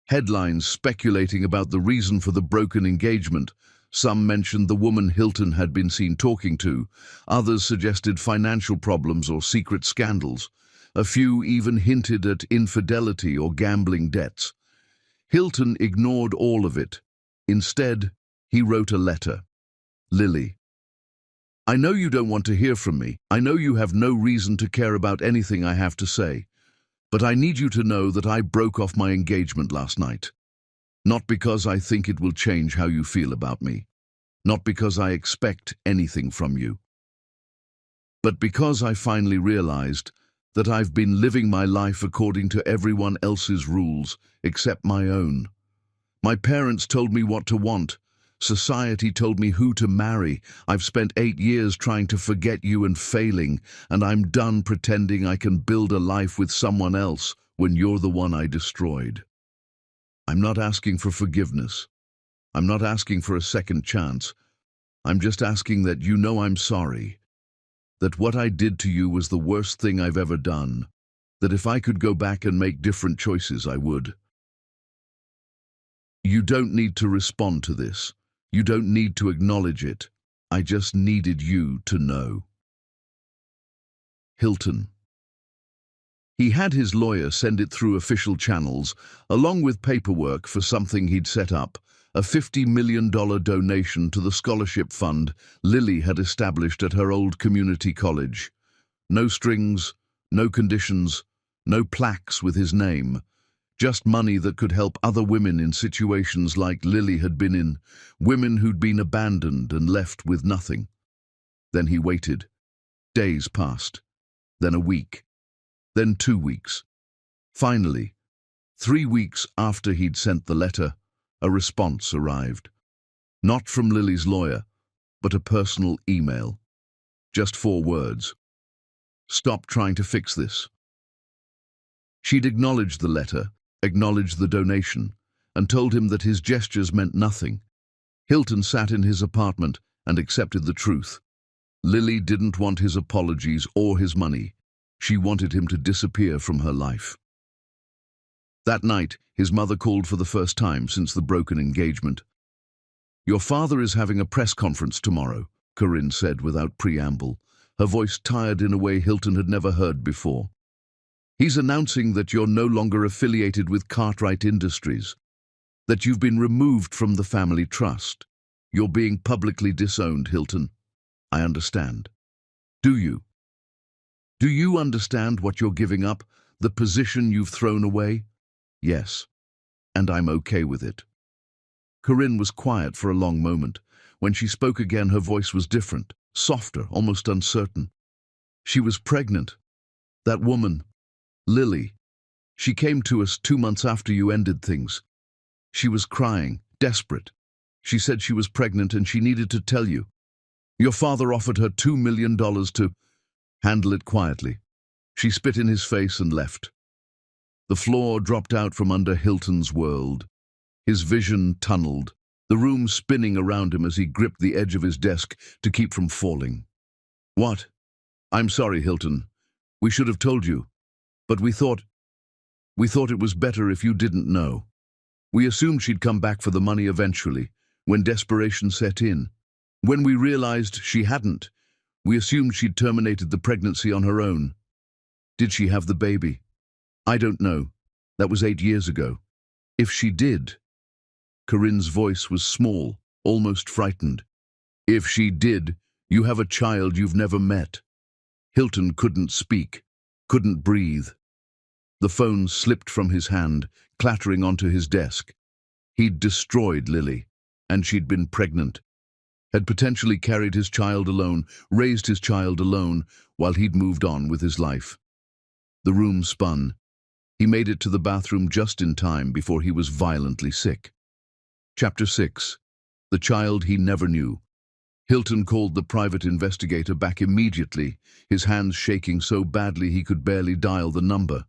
Headlines speculating about the reason for the broken engagement. Some mentioned the woman Hilton had been seen talking to. Others suggested financial problems or secret scandals. A few even hinted at infidelity or gambling debts. Hilton ignored all of it. Instead, he wrote a letter. Lily, I know you don't want to hear from me. I know you have no reason to care about anything I have to say. But I need you to know that I broke off my engagement last night. Not because I think it will change how you feel about me. Not because I expect anything from you. But because I finally realized that I've been living my life according to everyone else's rules except my own. My parents told me what to want. Society told me who to marry. I've spent 8 years trying to forget you and failing, and I'm done pretending I can build a life with someone else when you're the one I destroyed. I'm not asking for forgiveness. I'm not asking for a second chance. I'm just asking that you know I'm sorry. That what I did to you was the worst thing I've ever done. That if I could go back and make different choices, I would. You don't need to respond to this. You don't need to acknowledge it. I just needed you to know. Hilton. He had his lawyer send it through official channels, along with paperwork for something he'd set up, a $50 million donation to the scholarship fund Lily had established at her old community college. No strings, no conditions, no plaques with his name. Just money that could help other women in situations like Lily had been in, women who'd been abandoned and left with nothing. Then he waited. Days passed. Then a week. Then 2 weeks. Finally, 3 weeks after he'd sent the letter, a response arrived. Not from Lily's lawyer, but a personal email. Just 4 words. Stop trying to fix this. She'd acknowledged the letter, acknowledged the donation, and told him that his gestures meant nothing. Hilton sat in his apartment and accepted the truth. Lily didn't want his apologies or his money. She wanted him to disappear from her life. That night, his mother called for the first time since the broken engagement. Your father is having a press conference tomorrow, Corinne said without preamble, her voice tired in a way Hilton had never heard before. He's announcing that you're no longer affiliated with Cartwright Industries, that you've been removed from the family trust. You're being publicly disowned, Hilton. I understand. Do you? Do you understand what you're giving up, the position you've thrown away? Yes, and I'm okay with it. Corinne was quiet for a long moment. When she spoke again, her voice was different, softer, almost uncertain. She was pregnant. That woman, Lily. She came to us 2 months after you ended things. She was crying, desperate. She said she was pregnant and she needed to tell you. Your father offered her $2 million to handle it quietly. She spit in his face and left. The floor dropped out from under Hilton's world. His vision tunneled, the room spinning around him as he gripped the edge of his desk to keep from falling. "What? I'm sorry, Hilton. We should have told you. But we thought it was better if you didn't know. We assumed she'd come back for the money eventually, when desperation set in. When we realized she hadn't, we assumed she'd terminated the pregnancy on her own. Did she have the baby? I don't know. That was 8 years ago. If she did..." Corinne's voice was small, almost frightened. "If she did, you have a child you've never met." Hilton couldn't speak, couldn't breathe. The phone slipped from his hand, clattering onto his desk. He'd destroyed Lily, and she'd been pregnant. Had potentially carried his child alone, raised his child alone, while he'd moved on with his life. The room spun. He made it to the bathroom just in time before he was violently sick. Chapter 6. The Child He Never Knew. Hilton called the private investigator back immediately, his hands shaking so badly he could barely dial the number.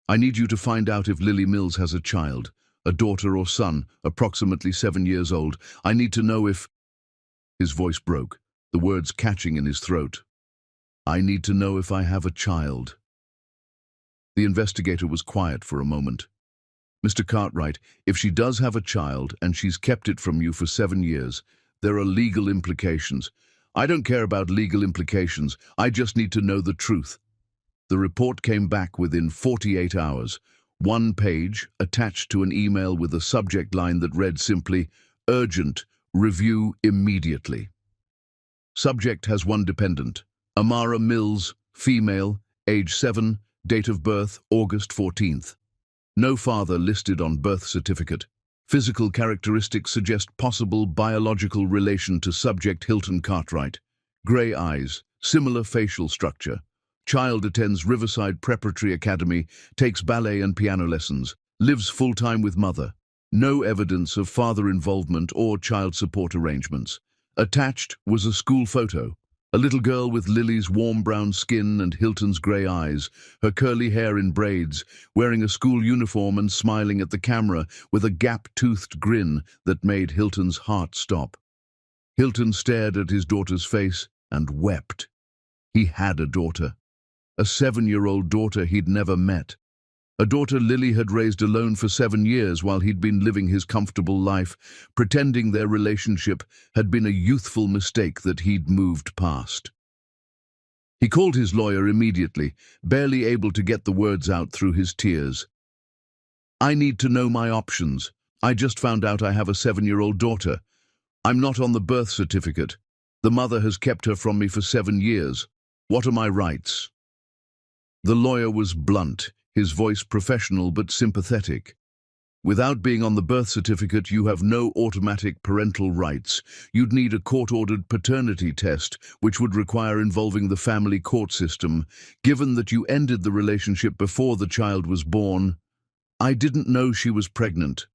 "I need you to find out if Lily Mills has a child, a daughter or son, approximately 7 years old. I need to know if..." His voice broke, the words catching in his throat. "I need to know if I have a child." The investigator was quiet for a moment. "Mr. Cartwright, if she does have a child and she's kept it from you for 7 years, there are legal implications." "I don't care about legal implications. I just need to know the truth." The report came back within 48 hours. 1 page, attached to an email with a subject line that read simply, "Urgent, review immediately." Subject has one dependent. Amara Mills, female, age 7, date of birth August 14th. No father listed on birth certificate. Physical characteristics suggest possible biological relation to subject Hilton Cartwright. Grey eyes, similar facial structure. Child attends Riverside Preparatory Academy, takes ballet and piano lessons, lives full-time with mother. No evidence of father involvement or child support arrangements. Attached was a school photo. A little girl with Lily's warm brown skin and Hilton's grey eyes, her curly hair in braids, wearing a school uniform and smiling at the camera with a gap-toothed grin that made Hilton's heart stop. Hilton stared at his daughter's face and wept. He had a daughter. A 7-year-old daughter he'd never met. A daughter Lily had raised alone for 7 years while he'd been living his comfortable life, pretending their relationship had been a youthful mistake that he'd moved past. He called his lawyer immediately, barely able to get the words out through his tears. "I need to know my options. I just found out I have a 7-year-old daughter. I'm not on the birth certificate. The mother has kept her from me for 7 years. What are my rights?" The lawyer was blunt, his voice professional but sympathetic. "Without being on the birth certificate, you have no automatic parental rights. You'd need a court-ordered paternity test, which would require involving the family court system. Given that you ended the relationship before the child was born..." "I didn't know she was pregnant."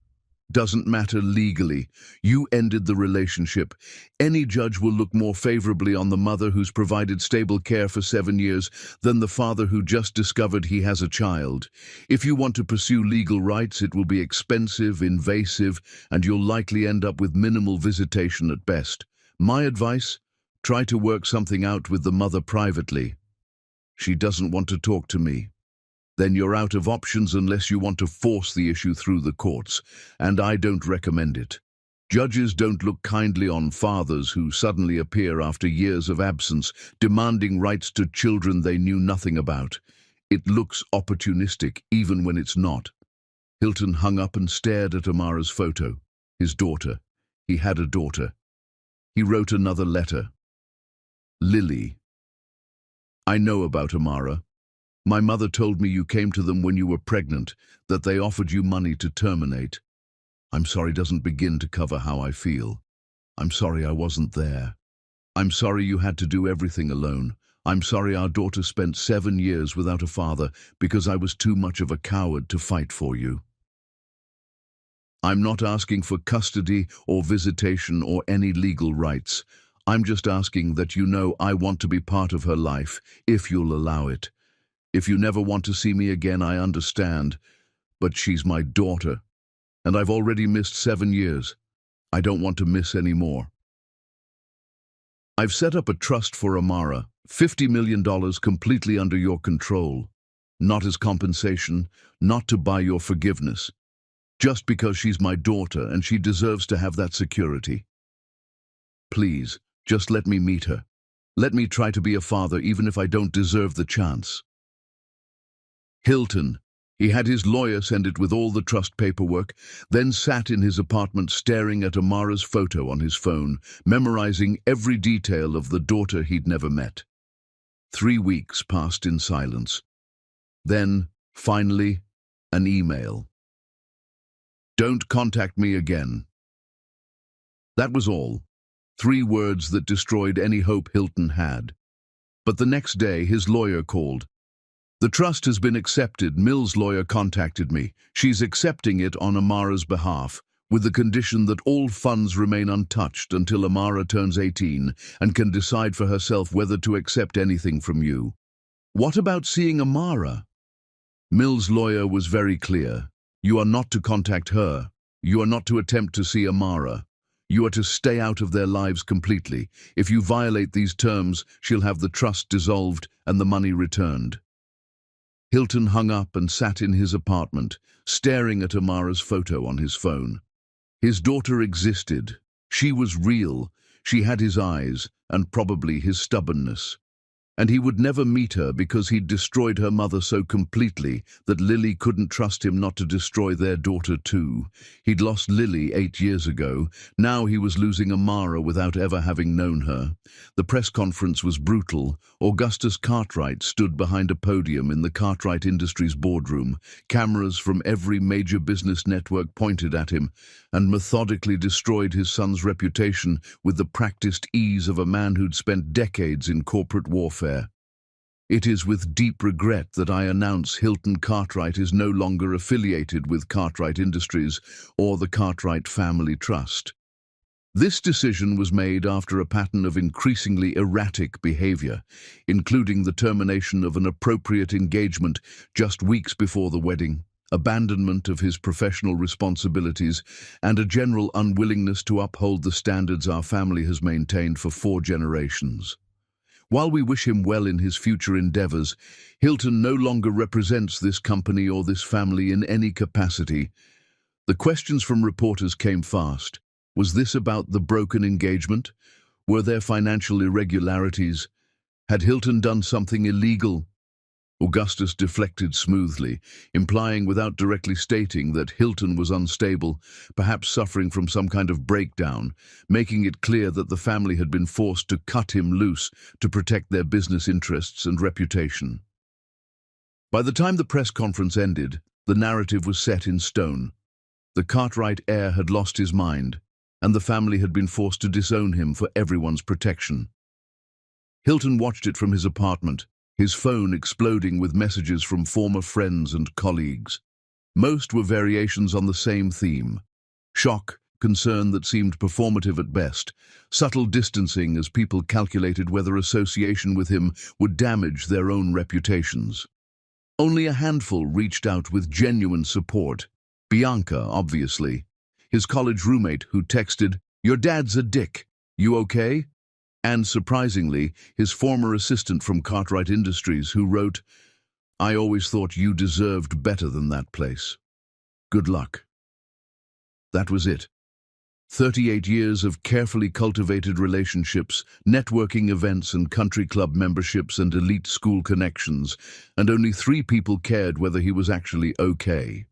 "Doesn't matter legally. You ended the relationship. Any judge will look more favorably on the mother who's provided stable care for 7 years than the father who just discovered he has a child. If you want to pursue legal rights, it will be expensive, invasive, and you'll likely end up with minimal visitation at best. My advice? Try to work something out with the mother privately." "She doesn't want to talk to me." "Then you're out of options unless you want to force the issue through the courts, and I don't recommend it. Judges don't look kindly on fathers who suddenly appear after years of absence, demanding rights to children they knew nothing about. It looks opportunistic, even when it's not." Hilton hung up and stared at Amara's photo. His daughter. He had a daughter. He wrote another letter. "Lily. I know about Amara. My mother told me you came to them when you were pregnant, that they offered you money to terminate. I'm sorry doesn't begin to cover how I feel. I'm sorry I wasn't there. I'm sorry you had to do everything alone. I'm sorry our daughter spent 7 years without a father because I was too much of a coward to fight for you. I'm not asking for custody or visitation or any legal rights. I'm just asking that you know I want to be part of her life, if you'll allow it. If you never want to see me again, I understand, but she's my daughter, and I've already missed 7 years. I don't want to miss any more. I've set up a trust for Amara, $50 million completely under your control. Not as compensation, not to buy your forgiveness. Just because she's my daughter and she deserves to have that security. Please, just let me meet her. Let me try to be a father even if I don't deserve the chance. Hilton. He had his lawyer send it with all the trust paperwork, then sat in his apartment staring at Amara's photo on his phone, memorizing every detail of the daughter he'd never met. 3 weeks passed in silence. Then, finally, an email. Don't contact me again. That was all. 3 words that destroyed any hope Hilton had. But the next day, his lawyer called. The trust has been accepted. Mill's lawyer contacted me. She's accepting it on Amara's behalf, with the condition that all funds remain untouched until Amara turns 18 and can decide for herself whether to accept anything from you. What about seeing Amara? Mill's lawyer was very clear. You are not to contact her. You are not to attempt to see Amara. You are to stay out of their lives completely. If you violate these terms, she'll have the trust dissolved and the money returned. Hilton hung up and sat in his apartment, staring at Amara's photo on his phone. His daughter existed. She was real. She had his eyes, and probably his stubbornness. And he would never meet her because he'd destroyed her mother so completely that Lily couldn't trust him not to destroy their daughter too. He'd lost Lily 8 years ago. Now he was losing Amara without ever having known her. The press conference was brutal. Augustus Cartwright stood behind a podium in the Cartwright Industries boardroom. Cameras from every major business network pointed at him and methodically destroyed his son's reputation with the practiced ease of a man who'd spent decades in corporate warfare. It is with deep regret that I announce Hilton Cartwright is no longer affiliated with Cartwright Industries or the Cartwright Family Trust. This decision was made after a pattern of increasingly erratic behavior, including the termination of an appropriate engagement just weeks before the wedding, abandonment of his professional responsibilities, and a general unwillingness to uphold the standards our family has maintained for 4 generations. While we wish him well in his future endeavors, Hilton no longer represents this company or this family in any capacity. The questions from reporters came fast. Was this about the broken engagement? Were there financial irregularities? Had Hilton done something illegal? Augustus deflected smoothly, implying without directly stating that Hilton was unstable, perhaps suffering from some kind of breakdown, making it clear that the family had been forced to cut him loose to protect their business interests and reputation. By the time the press conference ended, the narrative was set in stone. The Cartwright heir had lost his mind, and the family had been forced to disown him for everyone's protection. Hilton watched it from his apartment, his phone exploding with messages from former friends and colleagues. Most were variations on the same theme. Shock, concern that seemed performative at best, subtle distancing as people calculated whether association with him would damage their own reputations. Only a handful reached out with genuine support. Bianca, obviously. His college roommate who texted, "Your dad's a dick. You okay?" And, surprisingly, his former assistant from Cartwright Industries who wrote, "I always thought you deserved better than that place. Good luck." That was it. 38 years of carefully cultivated relationships, networking events and country club memberships and elite school connections, and only 3 people cared whether he was actually okay.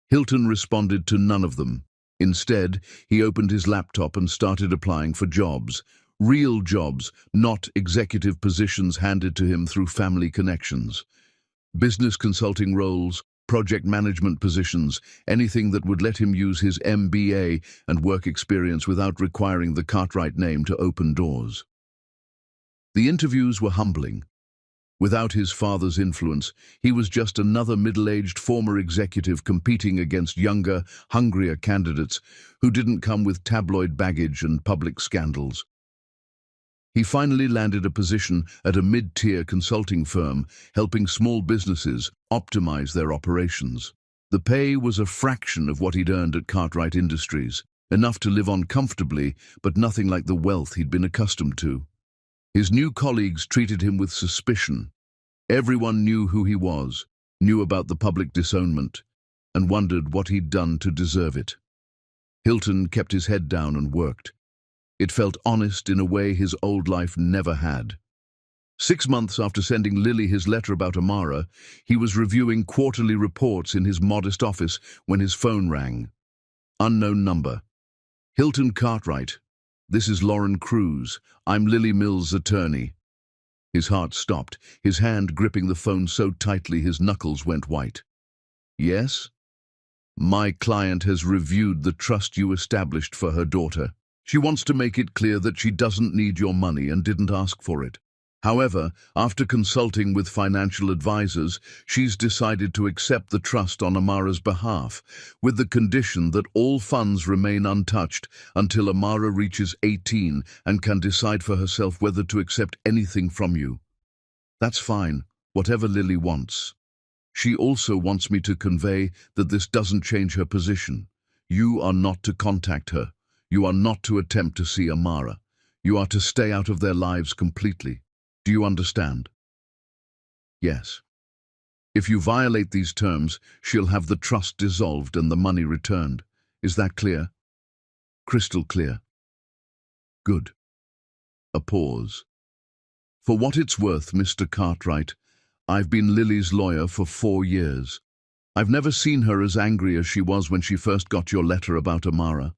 Hilton responded to none of them. Instead, he opened his laptop and started applying for jobs. Real jobs, not executive positions handed to him through family connections. Business consulting roles, project management positions, anything that would let him use his MBA and work experience without requiring the Cartwright name to open doors. The interviews were humbling. Without his father's influence, he was just another middle-aged former executive competing against younger, hungrier candidates who didn't come with tabloid baggage and public scandals. He finally landed a position at a mid-tier consulting firm, helping small businesses optimize their operations. The pay was a fraction of what he'd earned at Cartwright Industries, enough to live on comfortably, but nothing like the wealth he'd been accustomed to. His new colleagues treated him with suspicion. Everyone knew who he was, knew about the public disownment, and wondered what he'd done to deserve it. Hilton kept his head down and worked. It felt honest in a way his old life never had. 6 months after sending Lily his letter about Amara, he was reviewing quarterly reports in his modest office when his phone rang. Unknown number. Hilton Cartwright. This is Lauren Cruz. I'm Lily Mills' attorney. His heart stopped, his hand gripping the phone so tightly his knuckles went white. Yes? My client has reviewed the trust you established for her daughter. She wants to make it clear that she doesn't need your money and didn't ask for it. However, after consulting with financial advisors, she's decided to accept the trust on Amara's behalf, with the condition that all funds remain untouched until Amara reaches 18 and can decide for herself whether to accept anything from you. That's fine, whatever Lily wants. She also wants me to convey that this doesn't change her position. You are not to contact her. You are not to attempt to see Amara. You are to stay out of their lives completely. Do you understand? Yes. If you violate these terms, she'll have the trust dissolved and the money returned. Is that clear? Crystal clear. Good. A pause. For what it's worth, Mr. Cartwright, I've been Lily's lawyer for 4 years. I've never seen her as angry as she was when she first got your letter about Amara.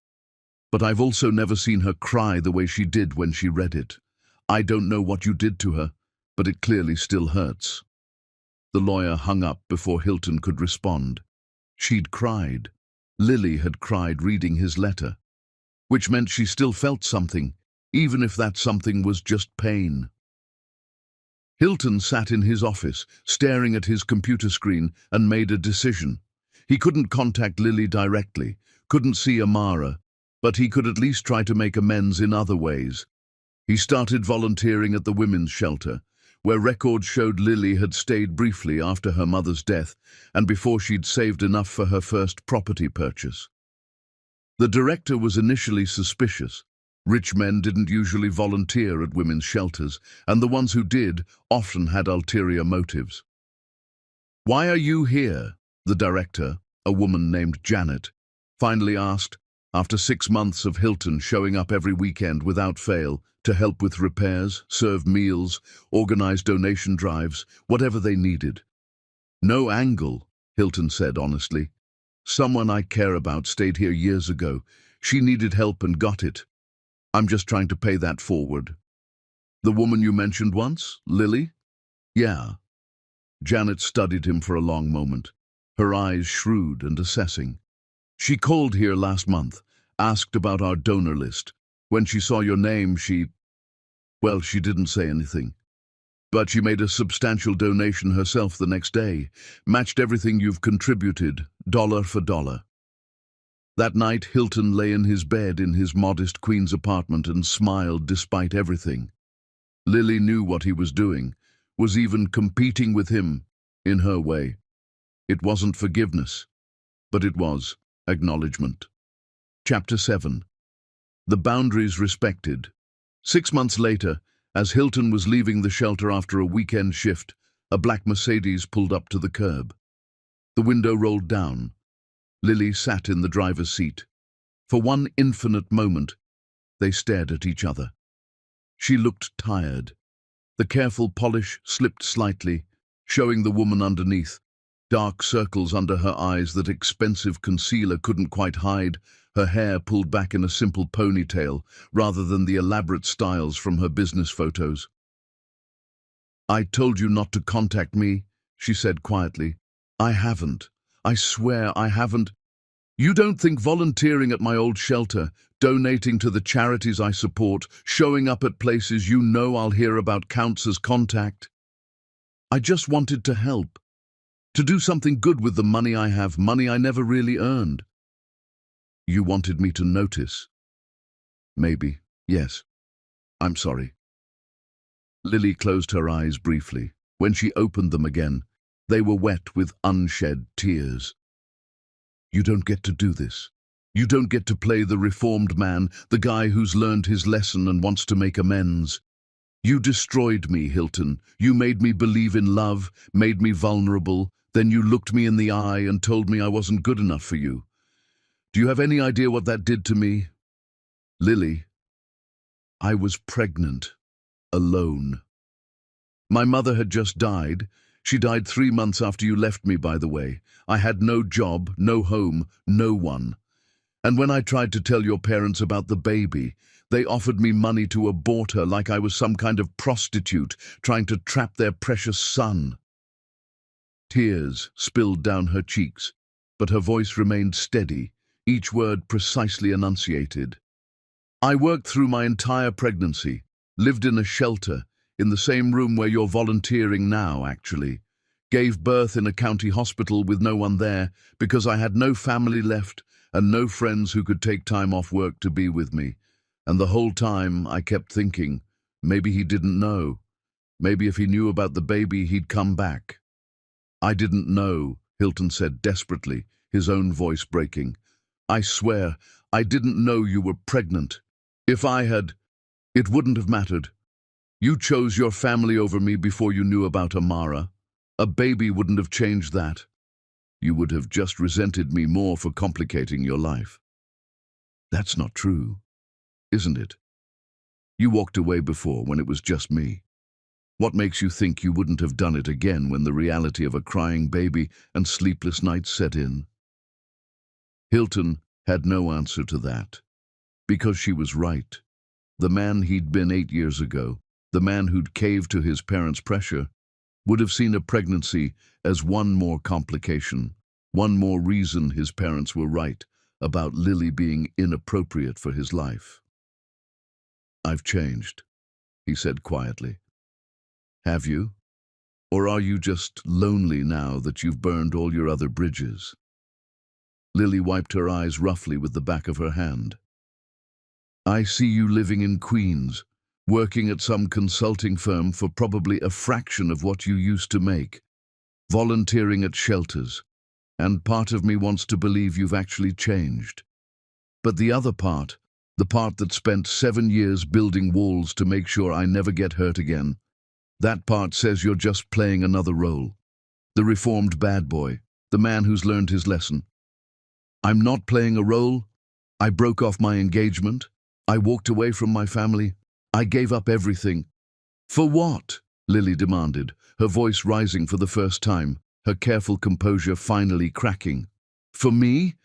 But I've also never seen her cry the way she did when she read it. I don't know what you did to her, but it clearly still hurts. The lawyer hung up before Hilton could respond. She'd cried. Lily had cried reading his letter, which meant she still felt something, even if that something was just pain. Hilton sat in his office, staring at his computer screen, and made a decision. He couldn't contact Lily directly, couldn't see Amara, but he could at least try to make amends in other ways. He started volunteering at the women's shelter, where records showed Lily had stayed briefly after her mother's death and before she'd saved enough for her first property purchase. The director was initially suspicious. Rich men didn't usually volunteer at women's shelters, and the ones who did often had ulterior motives. "Why are you here?" the director, a woman named Janet, finally asked, after 6 months of Hilton showing up every weekend without fail to help with repairs, serve meals, organize donation drives, whatever they needed. "No angle," Hilton said honestly. "Someone I care about stayed here years ago. She needed help and got it. I'm just trying to pay that forward." "The woman you mentioned once, Lily?" "Yeah." Janet studied him for a long moment, her eyes shrewd and assessing. "She called here last month, asked about our donor list. When she saw your name, she didn't say anything. But she made a substantial donation herself the next day, matched everything you've contributed, dollar for dollar." That night, Hilton lay in his bed in his modest Queens apartment and smiled despite everything. Lily knew what he was doing, was even competing with him, in her way. It wasn't forgiveness, but it was acknowledgement. Chapter 7. The boundaries respected. 6 months later, as Hilton was leaving the shelter after a weekend shift, a black Mercedes pulled up to the curb. The window rolled down. Lily sat in the driver's seat. For one infinite moment, they stared at each other. She looked tired. The careful polish slipped slightly, showing the woman underneath, dark circles under her eyes that expensive concealer couldn't quite hide, her hair pulled back in a simple ponytail rather than the elaborate styles from her business photos. "I told you not to contact me," she said quietly. "I haven't. I swear I haven't. You don't think volunteering at my old shelter, donating to the charities I support, showing up at places you know I'll hear about counts as contact? I just wanted to help. To do something good with the money I have, money I never really earned." "You wanted me to notice?" "Maybe, yes. I'm sorry. Lily closed her eyes briefly. When she opened them again, they were wet with unshed tears. You don't get to do this. You don't get to play the reformed man, the guy who's learned his lesson and wants to make amends. You destroyed me, Hilton. You made me believe in love, made me vulnerable, then you looked me in the eye and told me I wasn't good enough for you. Do you have any idea what that did to me? Lily, I was pregnant, alone. My mother had just died. She died 3 months after you left me, by the way. I had no job, no home, no one. And when I tried to tell your parents about the baby, they offered me money to abort her like I was some kind of prostitute trying to trap their precious son. Tears spilled down her cheeks, but her voice remained steady, each word precisely enunciated. I worked through my entire pregnancy, lived in a shelter, in the same room where you're volunteering now, actually. Gave birth in a county hospital with no one there because I had no family left and no friends who could take time off work to be with me. And the whole time I kept thinking, maybe he didn't know. Maybe if he knew about the baby, he'd come back. I didn't know, Hilton said desperately, his own voice breaking. I swear, I didn't know you were pregnant. If I had, it wouldn't have mattered. You chose your family over me before you knew about Amara. A baby wouldn't have changed that. You would have just resented me more for complicating your life. That's not true, isn't it? You walked away before when it was just me. What makes you think you wouldn't have done it again when the reality of a crying baby and sleepless nights set in? Hilton had no answer to that. Because she was right. The man he'd been 8 years ago, the man who'd caved to his parents' pressure, would have seen a pregnancy as one more complication, one more reason his parents were right about Lily being inappropriate for his life. I've changed, he said quietly. Have you? Or are you just lonely now that you've burned all your other bridges? Lily wiped her eyes roughly with the back of her hand. I see you living in Queens, working at some consulting firm for probably a fraction of what you used to make, volunteering at shelters, and part of me wants to believe you've actually changed. But the other part, the part that spent 7 years building walls to make sure I never get hurt again, that part says you're just playing another role. The reformed bad boy, the man who's learned his lesson. I'm not playing a role. I broke off my engagement. I walked away from my family. I gave up everything. For what? Lily demanded, her voice rising for the first time, her careful composure finally cracking. For me?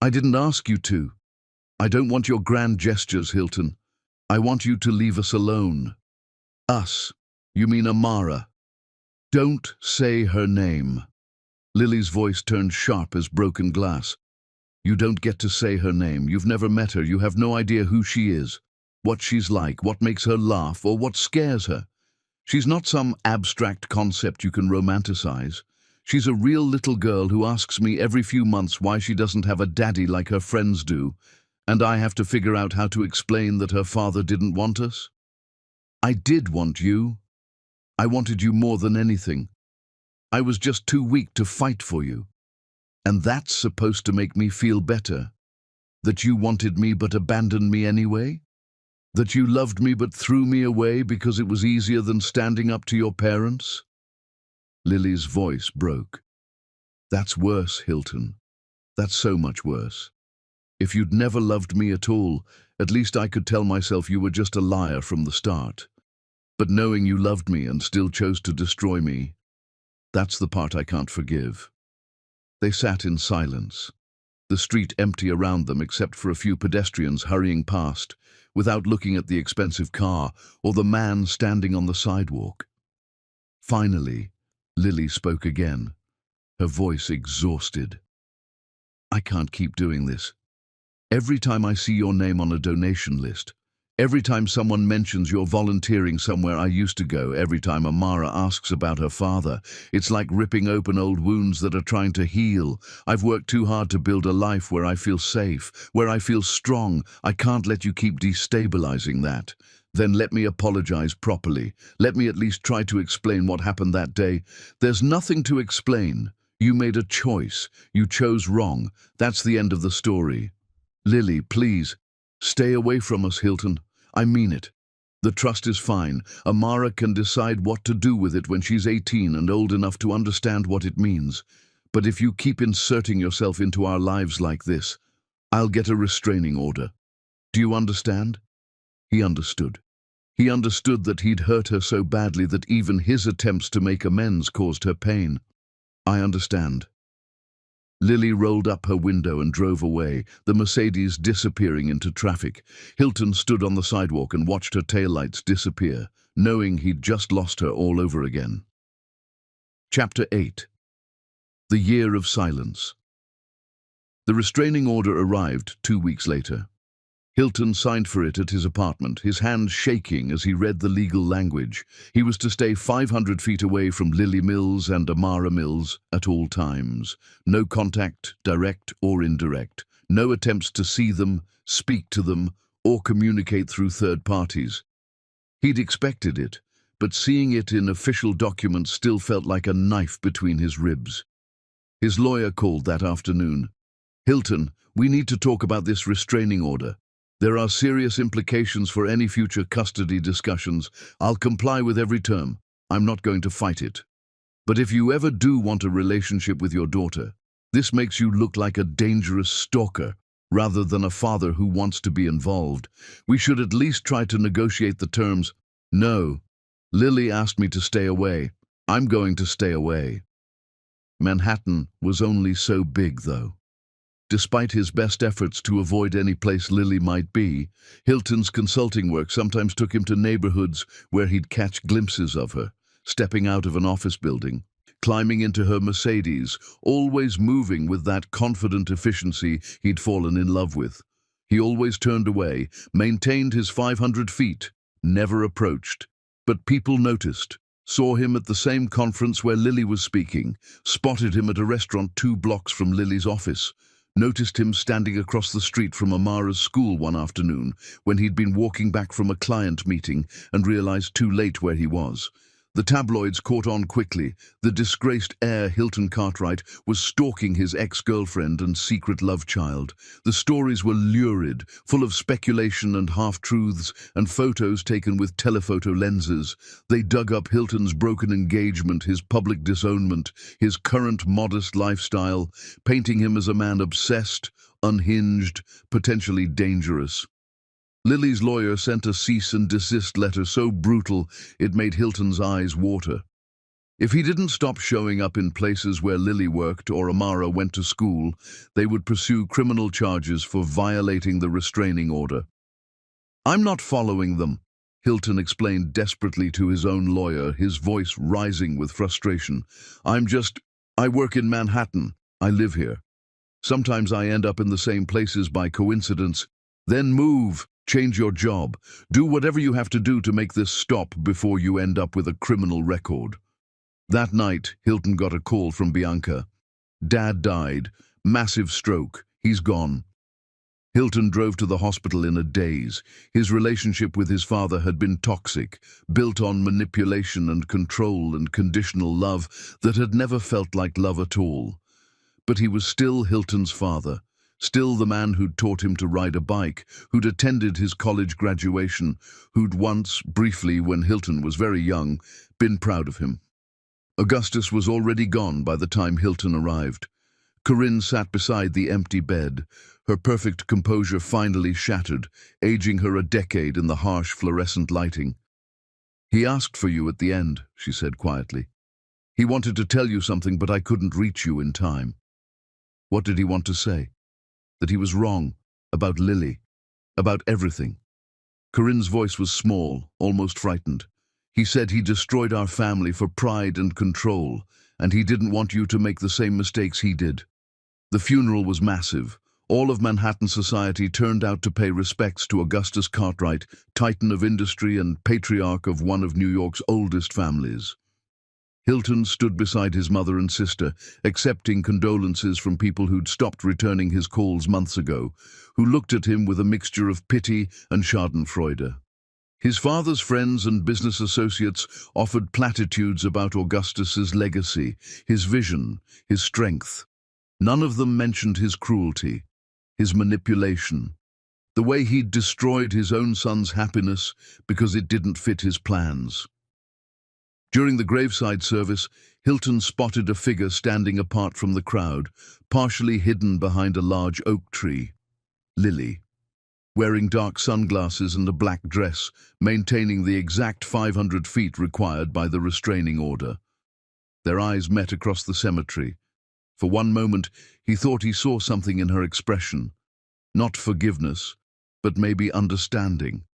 I didn't ask you to. I don't want your grand gestures, Hilton. I want you to leave us alone. Us? You mean Amara? Don't say her name. Lily's voice turned sharp as broken glass. You don't get to say her name. You've never met her. You have no idea who she is, what she's like, what makes her laugh, or what scares her. She's not some abstract concept you can romanticize. She's a real little girl who asks me every few months why she doesn't have a daddy like her friends do, and I have to figure out how to explain that her father didn't want us. I did want you. I wanted you more than anything. I was just too weak to fight for you. And that's supposed to make me feel better. That you wanted me but abandoned me anyway? That you loved me but threw me away because it was easier than standing up to your parents? Lily's voice broke. That's worse, Hilton. That's so much worse. If you'd never loved me at all, at least I could tell myself you were just a liar from the start. But knowing you loved me and still chose to destroy me, that's the part I can't forgive. They sat in silence, the street empty around them except for a few pedestrians hurrying past, without looking at the expensive car or the man standing on the sidewalk. Finally, Lily spoke again, her voice exhausted. I can't keep doing this. Every time I see your name on a donation list, Every time someone mentions you're volunteering somewhere I used to go, every time Amara asks about her father, it's like ripping open old wounds that are trying to heal. I've worked too hard to build a life where I feel safe, where I feel strong. I can't let you keep destabilizing that. Then let me apologize properly. Let me at least try to explain what happened that day. There's nothing to explain. You made a choice. You chose wrong. That's the end of the story. Lily, please, stay away from us, Hilton. I mean it. The trust is fine. Amara can decide what to do with it when she's 18 and old enough to understand what it means. But if you keep inserting yourself into our lives like this, I'll get a restraining order. Do you understand? He understood. He understood that he'd hurt her so badly that even his attempts to make amends caused her pain. I understand. Lily rolled up her window and drove away, the Mercedes disappearing into traffic. Hilton stood on the sidewalk and watched her taillights disappear, knowing he'd just lost her all over again. Chapter 8. The Year of Silence. The restraining order arrived 2 weeks later. Hilton signed for it at his apartment, his hands shaking as he read the legal language. He was to stay 500 feet away from Lily Mills and Amara Mills at all times. No contact, direct or indirect. No attempts to see them, speak to them, or communicate through third parties. He'd expected it, but seeing it in official documents still felt like a knife between his ribs. His lawyer called that afternoon. Hilton, we need to talk about this restraining order. There are serious implications for any future custody discussions. I'll comply with every term. I'm not going to fight it. But if you ever do want a relationship with your daughter, this makes you look like a dangerous stalker rather than a father who wants to be involved. We should at least try to negotiate the terms. No. Lily asked me to stay away. I'm going to stay away. Manhattan was only so big, though. Despite his best efforts to avoid any place Lily might be, Hilton's consulting work sometimes took him to neighborhoods where he'd catch glimpses of her, stepping out of an office building, climbing into her Mercedes, always moving with that confident efficiency he'd fallen in love with. He always turned away, maintained his 500 feet, never approached. But people noticed, saw him at the same conference where Lily was speaking, spotted him at a restaurant 2 blocks from Lily's office, noticed him standing across the street from Amara's school one afternoon when he'd been walking back from a client meeting and realized too late where he was. The tabloids caught on quickly. The disgraced heir Hilton Cartwright was stalking his ex-girlfriend and secret love child. The stories were lurid, full of speculation and half-truths and photos taken with telephoto lenses. They dug up Hilton's broken engagement, his public disownment, his current modest lifestyle, painting him as a man obsessed, unhinged, potentially dangerous. Lily's lawyer sent a cease and desist letter so brutal it made Hilton's eyes water. If he didn't stop showing up in places where Lily worked or Amara went to school, they would pursue criminal charges for violating the restraining order. I'm not following them, Hilton explained desperately to his own lawyer, his voice rising with frustration. I work in Manhattan. I live here. Sometimes I end up in the same places by coincidence. Then move. Change your job. Do whatever you have to do to make this stop before you end up with a criminal record. That night, Hilton got a call from Bianca. Dad died. Massive stroke. He's gone. Hilton drove to the hospital in a daze. His relationship with his father had been toxic, built on manipulation and control and conditional love that had never felt like love at all. But he was still Hilton's father. Still the man who'd taught him to ride a bike, who'd attended his college graduation, who'd once, briefly when Hilton was very young, been proud of him. Augustus was already gone by the time Hilton arrived. Corinne sat beside the empty bed, her perfect composure finally shattered, aging her a decade in the harsh fluorescent lighting. He asked for you at the end, she said quietly. He wanted to tell you something, but I couldn't reach you in time. What did he want to say? That he was wrong, about Lily, about everything. Corinne's voice was small, almost frightened. He said he destroyed our family for pride and control, and he didn't want you to make the same mistakes he did. The funeral was massive, All of Manhattan society turned out to pay respects to Augustus Cartwright, titan of industry and patriarch of one of New York's oldest families. Hilton stood beside his mother and sister, accepting condolences from people who'd stopped returning his calls months ago, who looked at him with a mixture of pity and schadenfreude. His father's friends and business associates offered platitudes about Augustus's legacy, his vision, his strength. None of them mentioned his cruelty, his manipulation, the way he'd destroyed his own son's happiness because it didn't fit his plans. During the graveside service, Hilton spotted a figure standing apart from the crowd, partially hidden behind a large oak tree. Lily, wearing dark sunglasses and a black dress, maintaining the exact 500 feet required by the restraining order. Their eyes met across the cemetery. For one moment, he thought he saw something in her expression. Not forgiveness, but maybe understanding.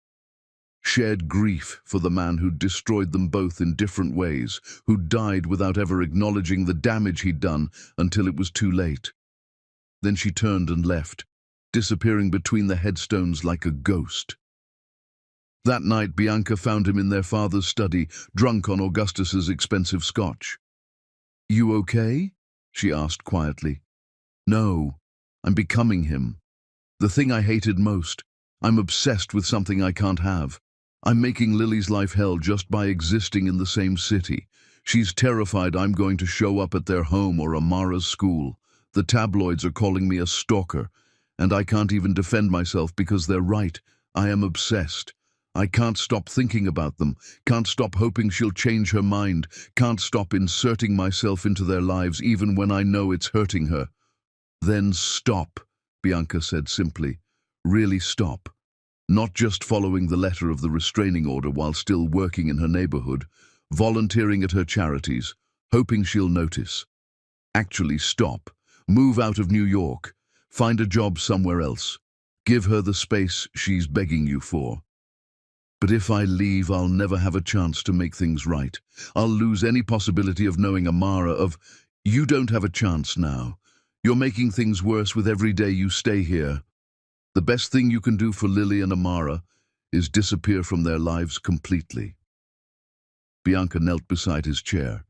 Shared grief for the man who'd destroyed them both in different ways, who'd died without ever acknowledging the damage he'd done until it was too late. Then she turned and left, disappearing between the headstones like a ghost. That night, Bianca found him in their father's study, drunk on Augustus's expensive scotch. "You okay?" she asked quietly. "No, I'm becoming him. The thing I hated most. I'm obsessed with something I can't have. I'm making Lily's life hell just by existing in the same city. She's terrified I'm going to show up at their home or Amara's school. The tabloids are calling me a stalker, and I can't even defend myself because they're right. I am obsessed. I can't stop thinking about them, can't stop hoping she'll change her mind, can't stop inserting myself into their lives even when I know it's hurting her." "Then stop," Bianca said simply. "Really stop. Not just following the letter of the restraining order while still working in her neighborhood, volunteering at her charities, hoping she'll notice. Actually stop. Move out of New York. Find a job somewhere else. Give her the space she's begging you for. But if I leave, I'll never have a chance to make things right. I'll lose any possibility of knowing Amara, of... You don't have a chance now. You're making things worse with every day you stay here. The best thing you can do for Lily and Amara is disappear from their lives completely." Bianca knelt beside his chair.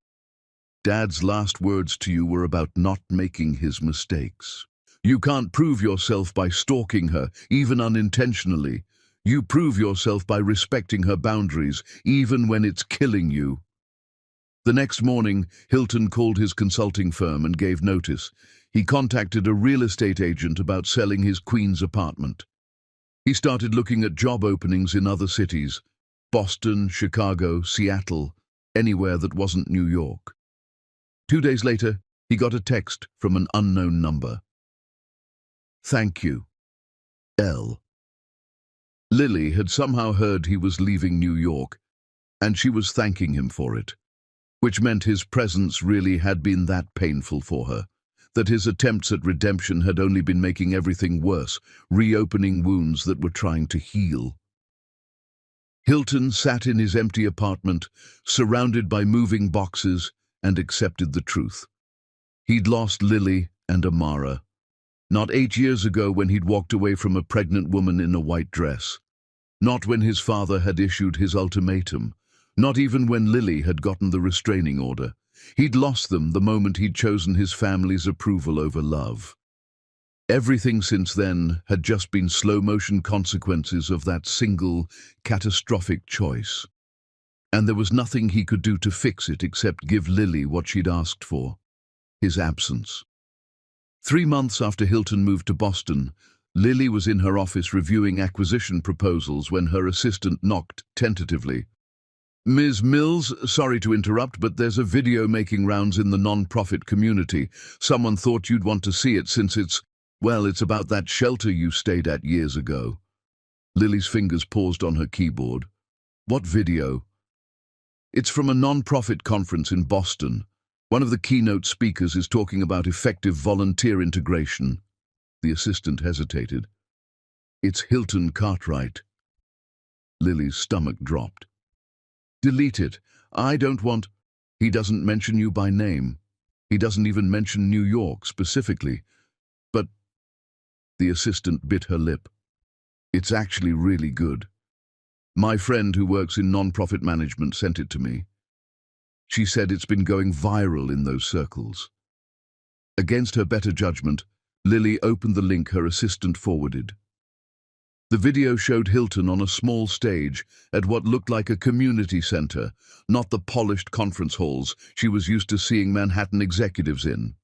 "Dad's last words to you were about not making his mistakes. You can't prove yourself by stalking her, even unintentionally. You prove yourself by respecting her boundaries, even when it's killing you." The next morning, Hilton called his consulting firm and gave notice. He contacted a real estate agent about selling his Queens apartment. He started looking at job openings in other cities: Boston, Chicago, Seattle, anywhere that wasn't New York. 2 days later, he got a text from an unknown number. "Thank you, L." Lily had somehow heard he was leaving New York, and she was thanking him for it, which meant his presence really had been that painful for her, that his attempts at redemption had only been making everything worse, reopening wounds that were trying to heal. Hilton sat in his empty apartment, surrounded by moving boxes, and accepted the truth. He'd lost Lily and Amara. Not 8 years ago when he'd walked away from a pregnant woman in a white dress. Not when his father had issued his ultimatum. Not even when Lily had gotten the restraining order. He'd lost them the moment he'd chosen his family's approval over love. Everything since then had just been slow-motion consequences of that single, catastrophic choice. And there was nothing he could do to fix it except give Lily what she'd asked for: his absence. 3 months after Hilton moved to Boston, Lily was in her office reviewing acquisition proposals when her assistant knocked tentatively. "Ms. Mills, sorry to interrupt, but there's a video making rounds in the non-profit community. Someone thought you'd want to see it since it's about that shelter you stayed at years ago." Lily's fingers paused on her keyboard. "What video?" "It's from a non-profit conference in Boston. One of the keynote speakers is talking about effective volunteer integration." The assistant hesitated. "It's Hilton Cartwright." Lily's stomach dropped. "Delete it. I don't want..." "He doesn't mention you by name. He doesn't even mention New York specifically. But..." The assistant bit her lip. It's actually really good. My friend who works in non-profit management sent it to me. She said it's been going viral in those circles. Against her better judgment, Lily opened the link her assistant forwarded. The video showed Hilton on a small stage at what looked like a community center, not the polished conference halls she was used to seeing Manhattan executives in.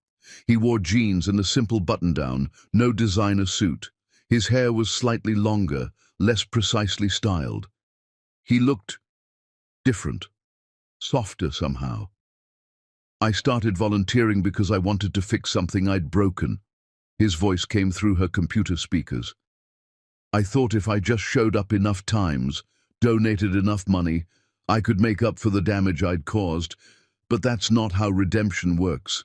He wore jeans and a simple button-down, no designer suit. His hair was slightly longer, less precisely styled. He looked different, softer somehow. I started volunteering because I wanted to fix something I'd broken. His voice came through her computer speakers. I thought if I just showed up enough times, donated enough money, I could make up for the damage I'd caused, but that's not how redemption works.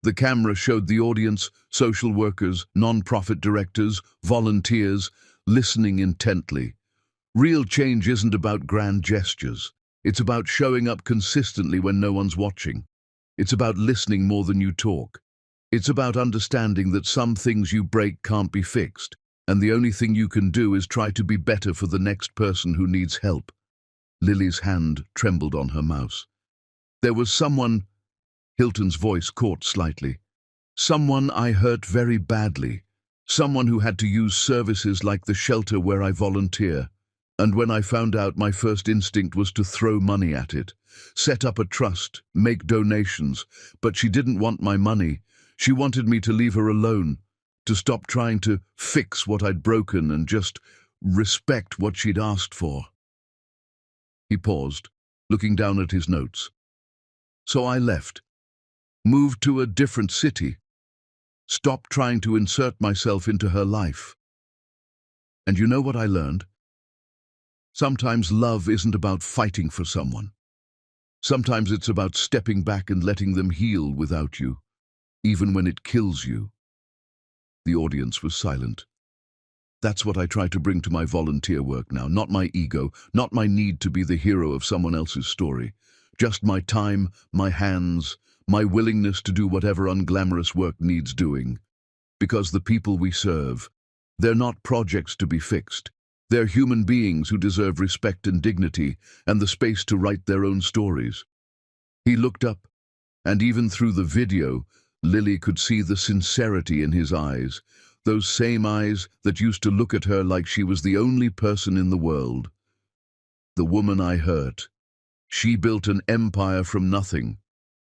The camera showed the audience, social workers, non-profit directors, volunteers, listening intently. Real change isn't about grand gestures. It's about showing up consistently when no one's watching. It's about listening more than you talk. It's about understanding that some things you break can't be fixed, and the only thing you can do is try to be better for the next person who needs help. Lily's hand trembled on her mouse. There was someone, Hilton's voice caught slightly. Someone I hurt very badly. Someone who had to use services like the shelter where I volunteer. And when I found out, my first instinct was to throw money at it. Set up a trust, make donations. But she didn't want my money. She wanted me to leave her alone, to stop trying to fix what I'd broken and just respect what she'd asked for. He paused, looking down at his notes. So I left, moved to a different city, stopped trying to insert myself into her life. And you know what I learned? Sometimes love isn't about fighting for someone. Sometimes it's about stepping back and letting them heal without you, even when it kills you. The audience was silent. That's what I try to bring to my volunteer work now, not my ego, not my need to be the hero of someone else's story. Just my time, my hands, my willingness to do whatever unglamorous work needs doing. Because the people we serve, they're not projects to be fixed. They're human beings who deserve respect and dignity and the space to write their own stories. He looked up, and even through the video, Lily could see the sincerity in his eyes, those same eyes that used to look at her like she was the only person in the world. The woman I hurt. She built an empire from nothing.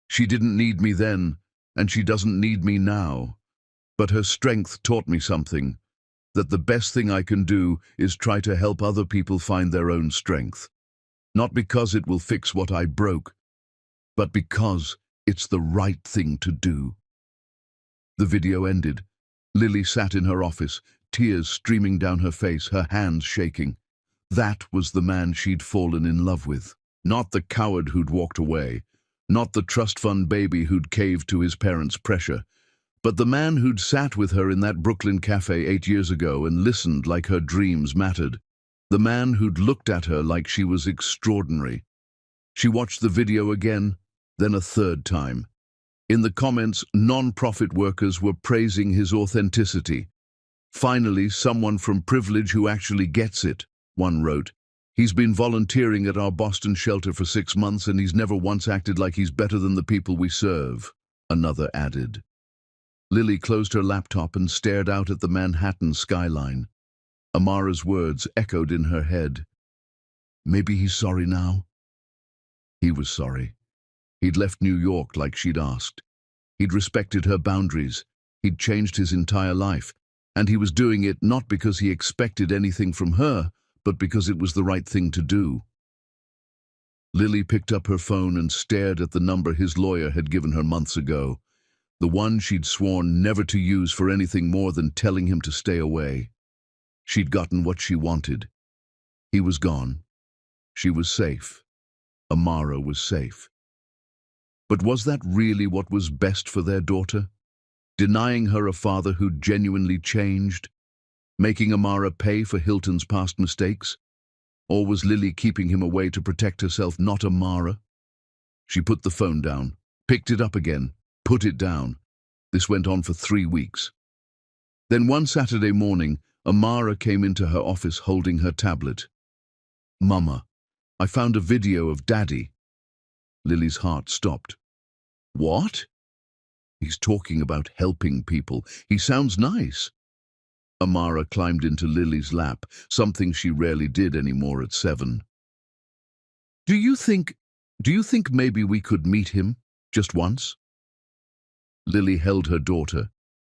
She didn't need me then, and she doesn't need me now. But her strength taught me something, that the best thing I can do is try to help other people find their own strength. Not because it will fix what I broke, but because it's the right thing to do. The video ended. Lily sat in her office, tears streaming down her face, her hands shaking. That was the man she'd fallen in love with. Not the coward who'd walked away, not the trust fund baby who'd caved to his parents' pressure, but the man who'd sat with her in that Brooklyn cafe 8 years ago and listened like her dreams mattered. The man who'd looked at her like she was extraordinary. She watched the video again, then a third time. In the comments, non-profit workers were praising his authenticity. Finally, someone from privilege who actually gets it, one wrote. He's been volunteering at our Boston shelter for 6 months and he's never once acted like he's better than the people we serve, another added. Lily closed her laptop and stared out at the Manhattan skyline. Amara's words echoed in her head. Maybe he's sorry now? He was sorry. He'd left New York like she'd asked. He'd respected her boundaries. He'd changed his entire life. And he was doing it not because he expected anything from her, but because it was the right thing to do. Lily picked up her phone and stared at the number his lawyer had given her months ago, the one she'd sworn never to use for anything more than telling him to stay away. She'd gotten what she wanted. He was gone. She was safe. Amara was safe. But was that really what was best for their daughter? Denying her a father who'd genuinely changed? Making Amara pay for Hilton's past mistakes? Or was Lily keeping him away to protect herself, not Amara? She put the phone down, picked it up again, put it down. This went on for 3 weeks. Then one Saturday morning, Amara came into her office holding her tablet. "Mama, I found a video of Daddy." Lily's heart stopped. "What?" "He's talking about helping people. He sounds nice." Amara climbed into Lily's lap, something she rarely did anymore at 7. Do you think maybe we could meet him, just once?" Lily held her daughter,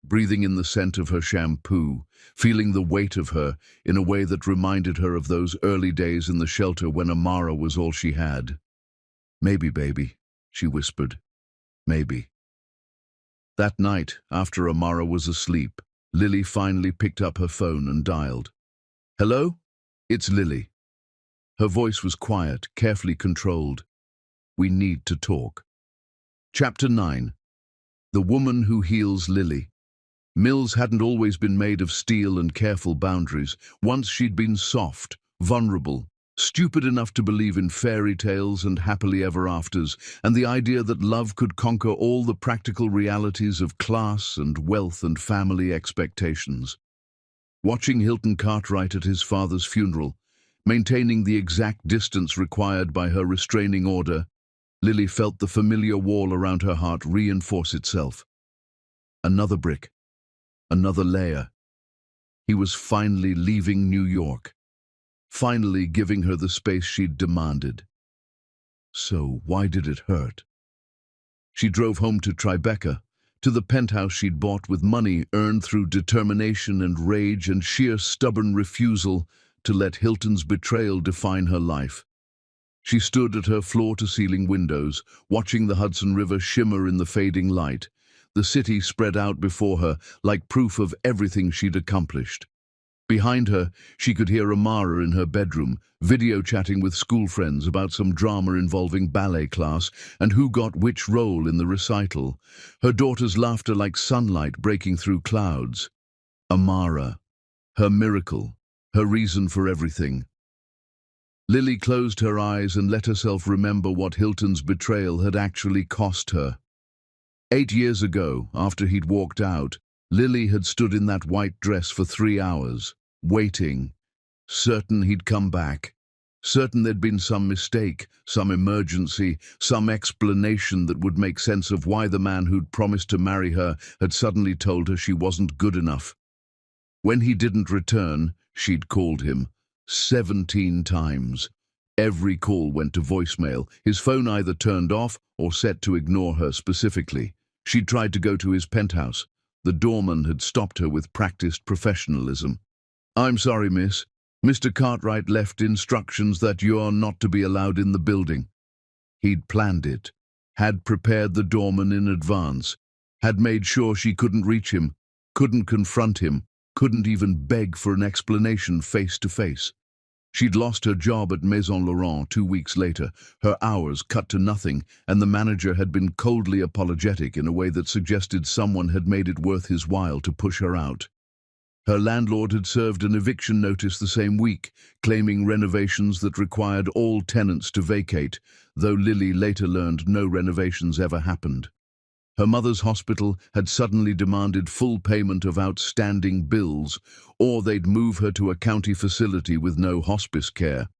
breathing in the scent of her shampoo, feeling the weight of her in a way that reminded her of those early days in the shelter when Amara was all she had. "Maybe, baby," she whispered. "Maybe." That night, after Amara was asleep, Lily finally picked up her phone and dialed. "Hello? It's Lily." Her voice was quiet, carefully controlled. "We need to talk." Chapter 9. The Woman Who Heals Lily. Mills hadn't always been made of steel and careful boundaries. Once she'd been soft, vulnerable, stupid enough to believe in fairy tales and happily ever afters, and the idea that love could conquer all the practical realities of class and wealth and family expectations. Watching Hilton Cartwright at his father's funeral, maintaining the exact distance required by her restraining order, Lily felt the familiar wall around her heart reinforce itself. Another brick. Another layer. He was finally leaving New York. Finally giving her the space she'd demanded. So why did it hurt? She drove home to Tribeca, to the penthouse she'd bought with money earned through determination and rage and sheer stubborn refusal to let Hilton's betrayal define her life. She stood at her floor-to-ceiling windows, watching the Hudson River shimmer in the fading light, the city spread out before her like proof of everything she'd accomplished. Behind her, she could hear Amara in her bedroom, video-chatting with school friends about some drama involving ballet class and who got which role in the recital, her daughter's laughter like sunlight breaking through clouds. Amara, her miracle, her reason for everything. Lily closed her eyes and let herself remember what Hilton's betrayal had actually cost her. 8 years ago, after he'd walked out, Lily had stood in that white dress for 3 hours, waiting, certain he'd come back, certain there'd been some mistake, some emergency, some explanation that would make sense of why the man who'd promised to marry her had suddenly told her she wasn't good enough. When he didn't return, she'd called him 17 times. Every call went to voicemail, his phone either turned off or set to ignore her specifically. She'd tried to go to his penthouse. The doorman had stopped her with practiced professionalism. "I'm sorry, miss. Mr. Cartwright left instructions that you're not to be allowed in the building." He'd planned it, had prepared the doorman in advance, had made sure she couldn't reach him, couldn't confront him, couldn't even beg for an explanation face to face. She'd lost her job at Maison Laurent 2 weeks later, her hours cut to nothing, and the manager had been coldly apologetic in a way that suggested someone had made it worth his while to push her out. Her landlord had served an eviction notice the same week, claiming renovations that required all tenants to vacate, though Lily later learned no renovations ever happened. Her mother's hospital had suddenly demanded full payment of outstanding bills, or they'd move her to a county facility with no hospice care.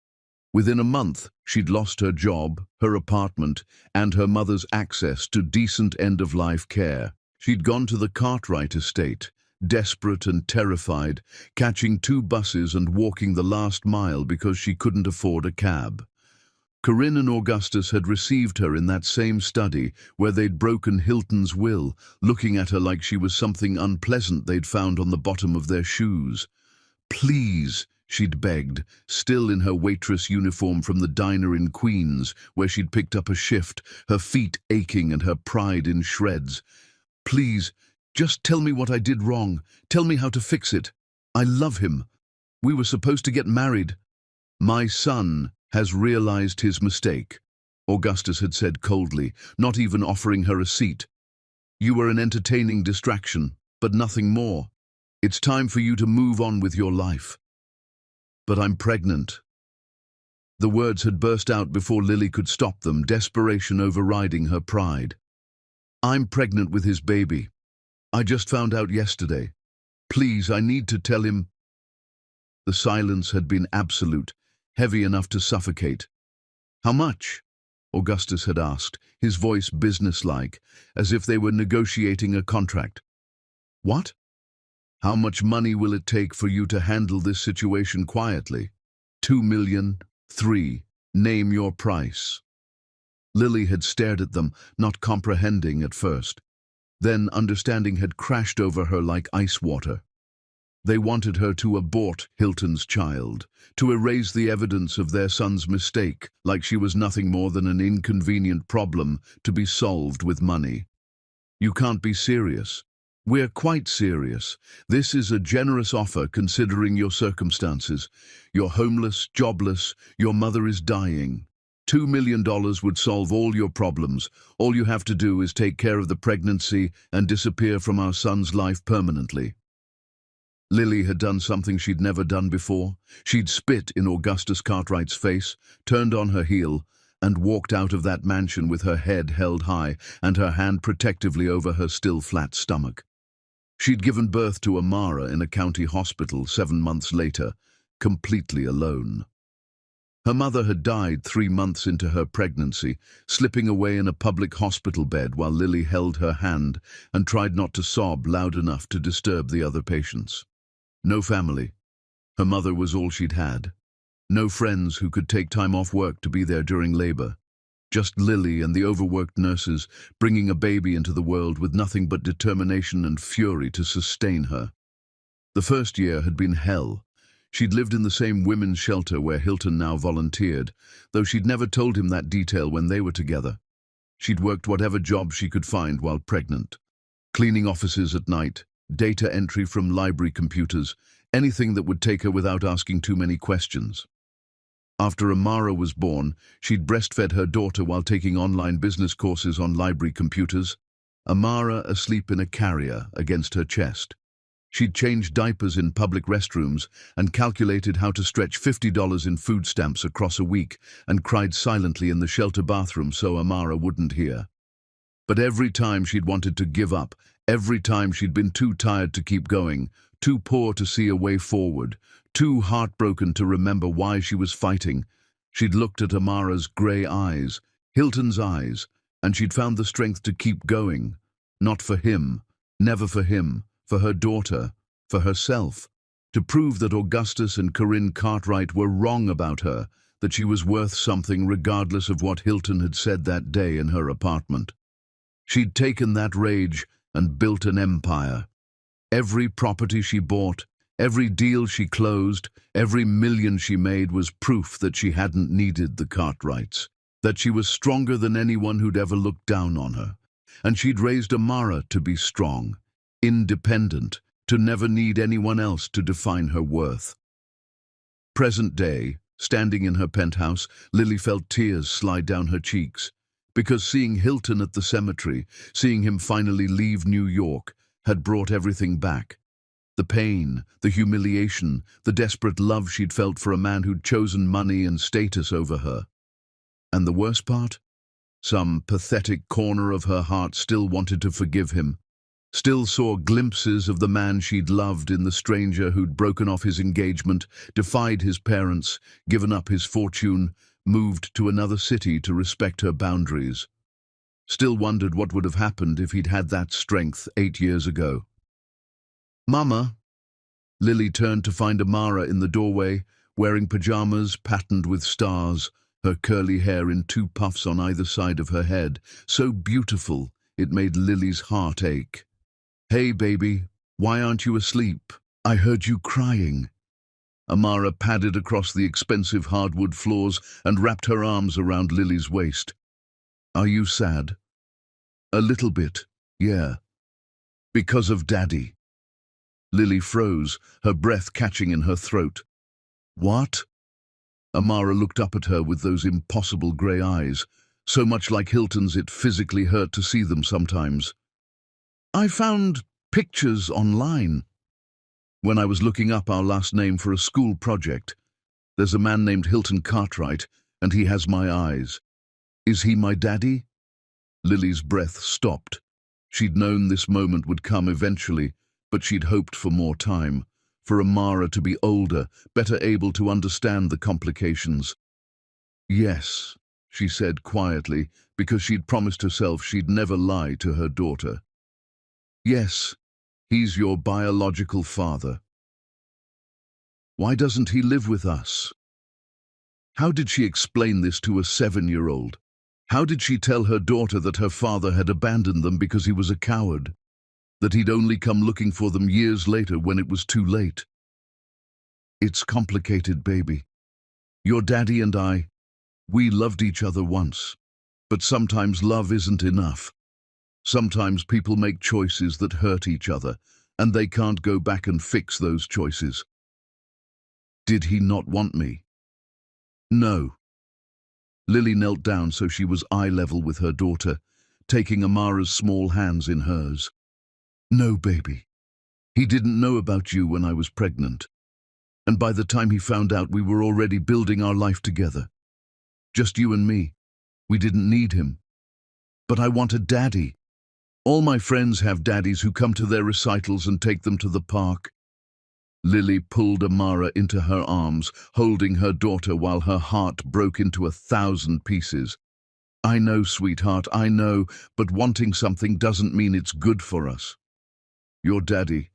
Within a month, she'd lost her job, her apartment, and her mother's access to decent end-of-life care. She'd gone to the Cartwright estate, desperate and terrified, catching 2 buses and walking the last mile because she couldn't afford a cab. Corinne and Augustus had received her in that same study where they'd broken Hilton's will, looking at her like she was something unpleasant they'd found on the bottom of their shoes. "Please," she'd begged, still in her waitress uniform from the diner in Queens, where she'd picked up a shift, her feet aching and her pride in shreds. "Please, just tell me what I did wrong. Tell me how to fix it. I love him. We were supposed to get married." "My son has realized his mistake," Augustus had said coldly, not even offering her a seat. "You were an entertaining distraction, but nothing more. It's time for you to move on with your life." "But I'm pregnant." The words had burst out before Lily could stop them, desperation overriding her pride. "I'm pregnant with his baby. I just found out yesterday." Please, I need to tell him. The silence had been absolute, heavy enough to suffocate. How much? Augustus had asked, his voice businesslike, as if they were negotiating a contract. What? How much money will it take for you to handle this situation quietly? 2 million, 3. Name your price. Lily had stared at them, not comprehending at first. Then understanding had crashed over her like ice water. They wanted her to abort Hilton's child, to erase the evidence of their son's mistake, like she was nothing more than an inconvenient problem to be solved with money. You can't be serious. We're quite serious. This is a generous offer considering your circumstances. You're homeless, jobless, your mother is dying. $2 million would solve all your problems. All you have to do is take care of the pregnancy and disappear from our son's life permanently. Lily had done something she'd never done before. She'd spit in Augustus Cartwright's face, turned on her heel, and walked out of that mansion with her head held high and her hand protectively over her still flat stomach. She'd given birth to Amara in a county hospital 7 months later, completely alone. Her mother had died 3 months into her pregnancy, slipping away in a public hospital bed while Lily held her hand and tried not to sob loud enough to disturb the other patients. No family. Her mother was all she'd had. No friends who could take time off work to be there during labor. Just Lily and the overworked nurses, bringing a baby into the world with nothing but determination and fury to sustain her. The first year had been hell. She'd lived in the same women's shelter where Hilton now volunteered, though she'd never told him that detail when they were together. She'd worked whatever job she could find while pregnant. Cleaning offices at night, data entry from library computers, anything that would take her without asking too many questions. After Amara was born, she'd breastfed her daughter while taking online business courses on library computers, Amara asleep in a carrier against her chest. She'd changed diapers in public restrooms and calculated how to stretch $50 in food stamps across a week and cried silently in the shelter bathroom so Amara wouldn't hear. But every time she'd wanted to give up, every time she'd been too tired to keep going, too poor to see a way forward, too heartbroken to remember why she was fighting, she'd looked at Amara's grey eyes, Hilton's eyes, and she'd found the strength to keep going. Not for him, never for him, for her daughter, for herself, to prove that Augustus and Corinne Cartwright were wrong about her, that she was worth something regardless of what Hilton had said that day in her apartment. She'd taken that rage and built an empire. Every property she bought, every deal she closed, every million she made was proof that she hadn't needed the Cartwrights, that she was stronger than anyone who'd ever looked down on her. And she'd raised Amara to be strong, independent, to never need anyone else to define her worth. Present day, standing in her penthouse, Lily felt tears slide down her cheeks, because seeing Hilton at the cemetery, seeing him finally leave New York, had brought everything back. The pain, the humiliation, the desperate love she'd felt for a man who'd chosen money and status over her. And the worst part? Some pathetic corner of her heart still wanted to forgive him, still saw glimpses of the man she'd loved in the stranger who'd broken off his engagement, defied his parents, given up his fortune, moved to another city to respect her boundaries. Still wondered what would have happened if he'd had that strength 8 years ago. "Mama." Lily turned to find Amara in the doorway, wearing pajamas patterned with stars, her curly hair in 2 puffs on either side of her head, so beautiful it made Lily's heart ache. "Hey, baby, why aren't you asleep? I heard you crying." Amara padded across the expensive hardwood floors and wrapped her arms around Lily's waist. "Are you sad?" "A little bit, yeah. Because of Daddy." Lily froze, her breath catching in her throat. "What?" Amara looked up at her with those impossible grey eyes, so much like Hilton's it physically hurt to see them sometimes. "I found pictures online. When I was looking up our last name for a school project, there's a man named Hilton Cartwright, and he has my eyes. Is he my daddy?" Lily's breath stopped. She'd known this moment would come eventually, but she'd hoped for more time, for Amara to be older, better able to understand the complications. Yes, she said quietly, because she'd promised herself she'd never lie to her daughter. Yes, he's your biological father. Why doesn't he live with us? How did she explain this to a 7-year-old? How did she tell her daughter that her father had abandoned them because he was a coward? That he'd only come looking for them years later when it was too late? It's complicated, baby. Your daddy and I, we loved each other once. But sometimes love isn't enough. Sometimes people make choices that hurt each other, and they can't go back and fix those choices. Did he not want me? No. Lily knelt down so she was eye level with her daughter, taking Amara's small hands in hers. No, baby. He didn't know about you when I was pregnant. And by the time he found out, we were already building our life together. Just you and me. We didn't need him. But I want a daddy. All my friends have daddies who come to their recitals and take them to the park. Lily pulled Amara into her arms, holding her daughter while her heart broke into 1,000 pieces. I know, sweetheart, I know, but wanting something doesn't mean it's good for us. Your daddy,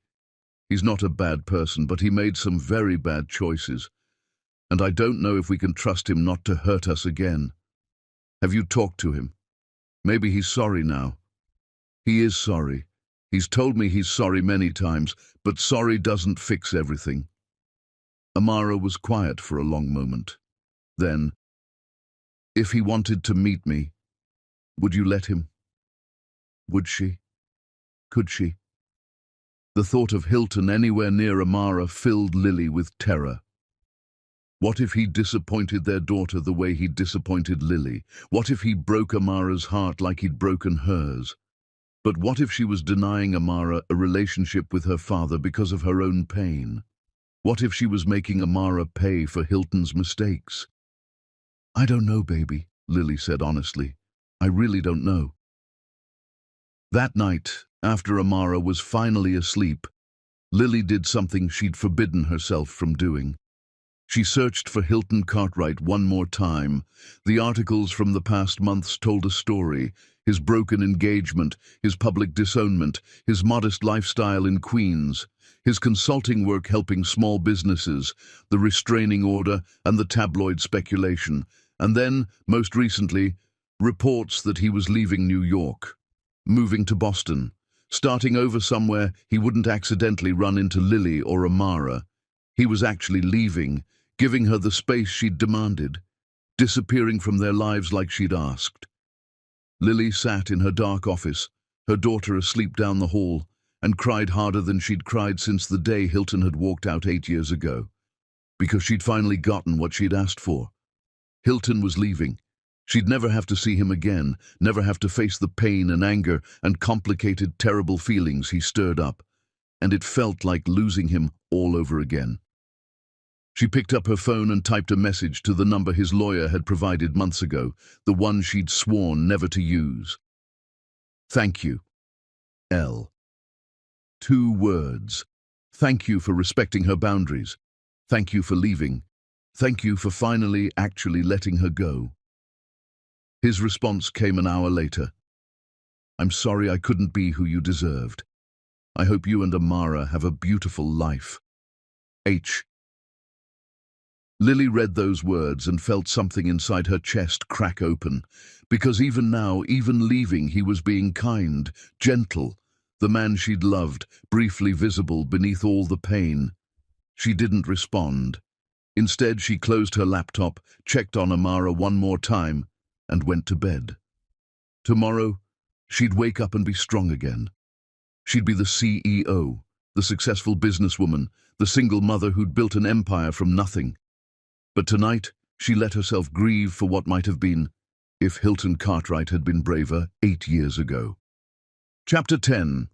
he's not a bad person, but he made some very bad choices. And I don't know if we can trust him not to hurt us again. Have you talked to him? Maybe he's sorry now. He is sorry. He's told me he's sorry many times, but sorry doesn't fix everything. Amara was quiet for a long moment. Then, if he wanted to meet me, would you let him? Would she? Could she? The thought of Hilton anywhere near Amara filled Lily with terror. What if he disappointed their daughter the way he'd disappointed Lily? What if he broke Amara's heart like he'd broken hers? But what if she was denying Amara a relationship with her father because of her own pain? What if she was making Amara pay for Hilton's mistakes? I don't know, baby, Lily said honestly. I really don't know. That night, after Amara was finally asleep, Lily did something she'd forbidden herself from doing. She searched for Hilton Cartwright one more time. The articles from the past months told a story. His broken engagement, his public disownment, his modest lifestyle in Queens, his consulting work helping small businesses, the restraining order and the tabloid speculation, and then, most recently, reports that he was leaving New York, moving to Boston, starting over somewhere he wouldn't accidentally run into Lily or Amara. He was actually leaving, giving her the space she'd demanded, disappearing from their lives like she'd asked. Lily sat in her dark office, her daughter asleep down the hall, and cried harder than she'd cried since the day Hilton had walked out 8 years ago, because she'd finally gotten what she'd asked for. Hilton was leaving. She'd never have to see him again, never have to face the pain and anger and complicated, terrible feelings he stirred up, and it felt like losing him all over again. She picked up her phone and typed a message to the number his lawyer had provided months ago, the one she'd sworn never to use. Thank you, L. 2 words. Thank you for respecting her boundaries. Thank you for leaving. Thank you for finally actually letting her go. His response came an hour later. I'm sorry I couldn't be who you deserved. I hope you and Amara have a beautiful life. H. Lily read those words and felt something inside her chest crack open, because even now, even leaving, he was being kind, gentle, the man she'd loved, briefly visible beneath all the pain. She didn't respond. Instead, she closed her laptop, checked on Amara one more time, and went to bed. Tomorrow, she'd wake up and be strong again. She'd be the CEO, the successful businesswoman, the single mother who'd built an empire from nothing. But tonight, she let herself grieve for what might have been if Hilton Cartwright had been braver 8 years ago. Chapter 10.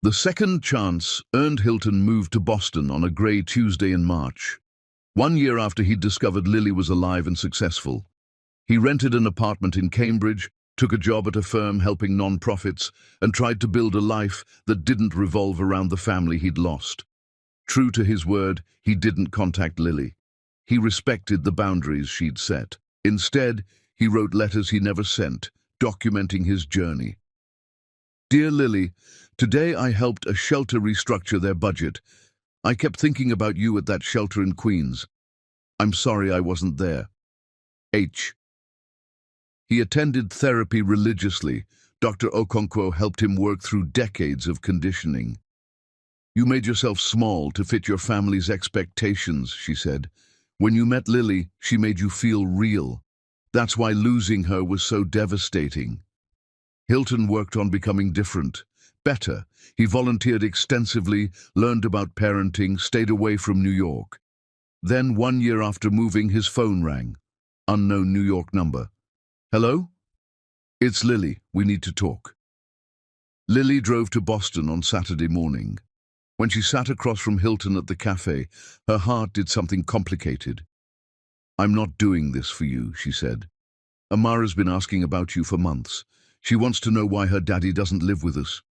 The second chance earned Hilton moved to Boston on a grey Tuesday in March. 1 year after he'd discovered Lily was alive and successful. He rented an apartment in Cambridge, took a job at a firm helping non-profits, and tried to build a life that didn't revolve around the family he'd lost. True to his word, he didn't contact Lily. He respected the boundaries she'd set. Instead, he wrote letters he never sent, documenting his journey. Dear Lily, today I helped a shelter restructure their budget. I kept thinking about you at that shelter in Queens. I'm sorry I wasn't there. H. He attended therapy religiously. Dr. Okonkwo helped him work through decades of conditioning. You made yourself small to fit your family's expectations, she said. When you met Lily, she made you feel real. That's why losing her was so devastating. Hilton worked on becoming different, better. He volunteered extensively, learned about parenting, stayed away from New York. Then, 1 year after moving, his phone rang. Unknown New York number. Hello? It's Lily. We need to talk. Lily drove to Boston on Saturday morning. When she sat across from Hilton at the cafe, her heart did something complicated. I'm not doing this for you, she said. Amara's been asking about you for months. She wants to know why her daddy doesn't live with us.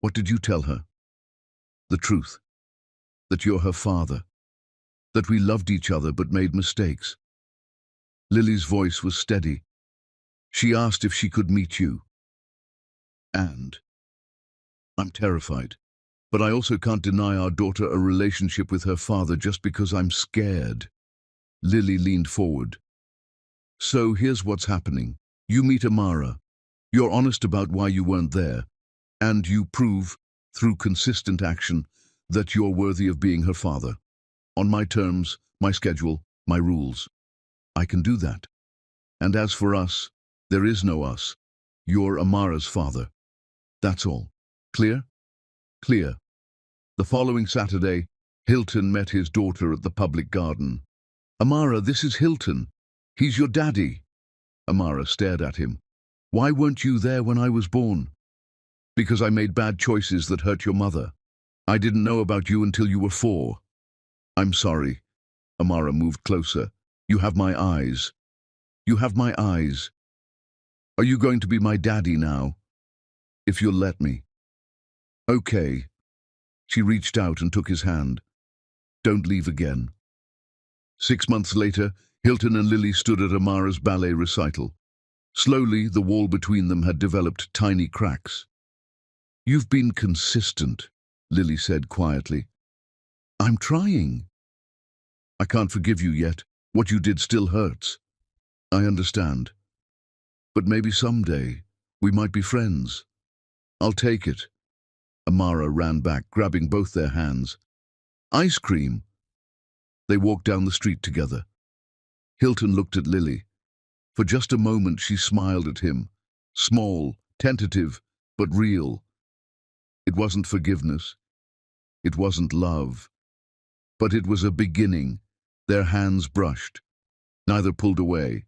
What did you tell her? The truth. That you're her father. That we loved each other but made mistakes. Lily's voice was steady. She asked if she could meet you. And I'm terrified. But I also can't deny our daughter a relationship with her father just because I'm scared. Lily leaned forward. So here's what's happening. You meet Amara. You're honest about why you weren't there. And you prove, through consistent action, that you're worthy of being her father. On my terms, my schedule, my rules. I can do that. And as for us, there is no us. You're Amara's father. That's all. Clear? Clear. The following Saturday, Hilton met his daughter at the public garden. Amara, this is Hilton. He's your daddy. Amara stared at him. Why weren't you there when I was born? Because I made bad choices that hurt your mother. I didn't know about you until you were 4. I'm sorry. Amara moved closer. You have my eyes. You have my eyes. Are you going to be my daddy now? If you'll let me. Okay. She reached out and took his hand. Don't leave again. 6 months later, Hilton and Lily stood at Amara's ballet recital. Slowly, the wall between them had developed tiny cracks. You've been consistent, Lily said quietly. I'm trying. I can't forgive you yet. What you did still hurts. I understand. But maybe someday, we might be friends. I'll take it. Amara ran back, grabbing both their hands. Ice cream. They walked down the street together. Hilton looked at Lily. For just a moment she smiled at him. Small, tentative, but real. It wasn't forgiveness. It wasn't love. But it was a beginning. Their hands brushed. Neither pulled away.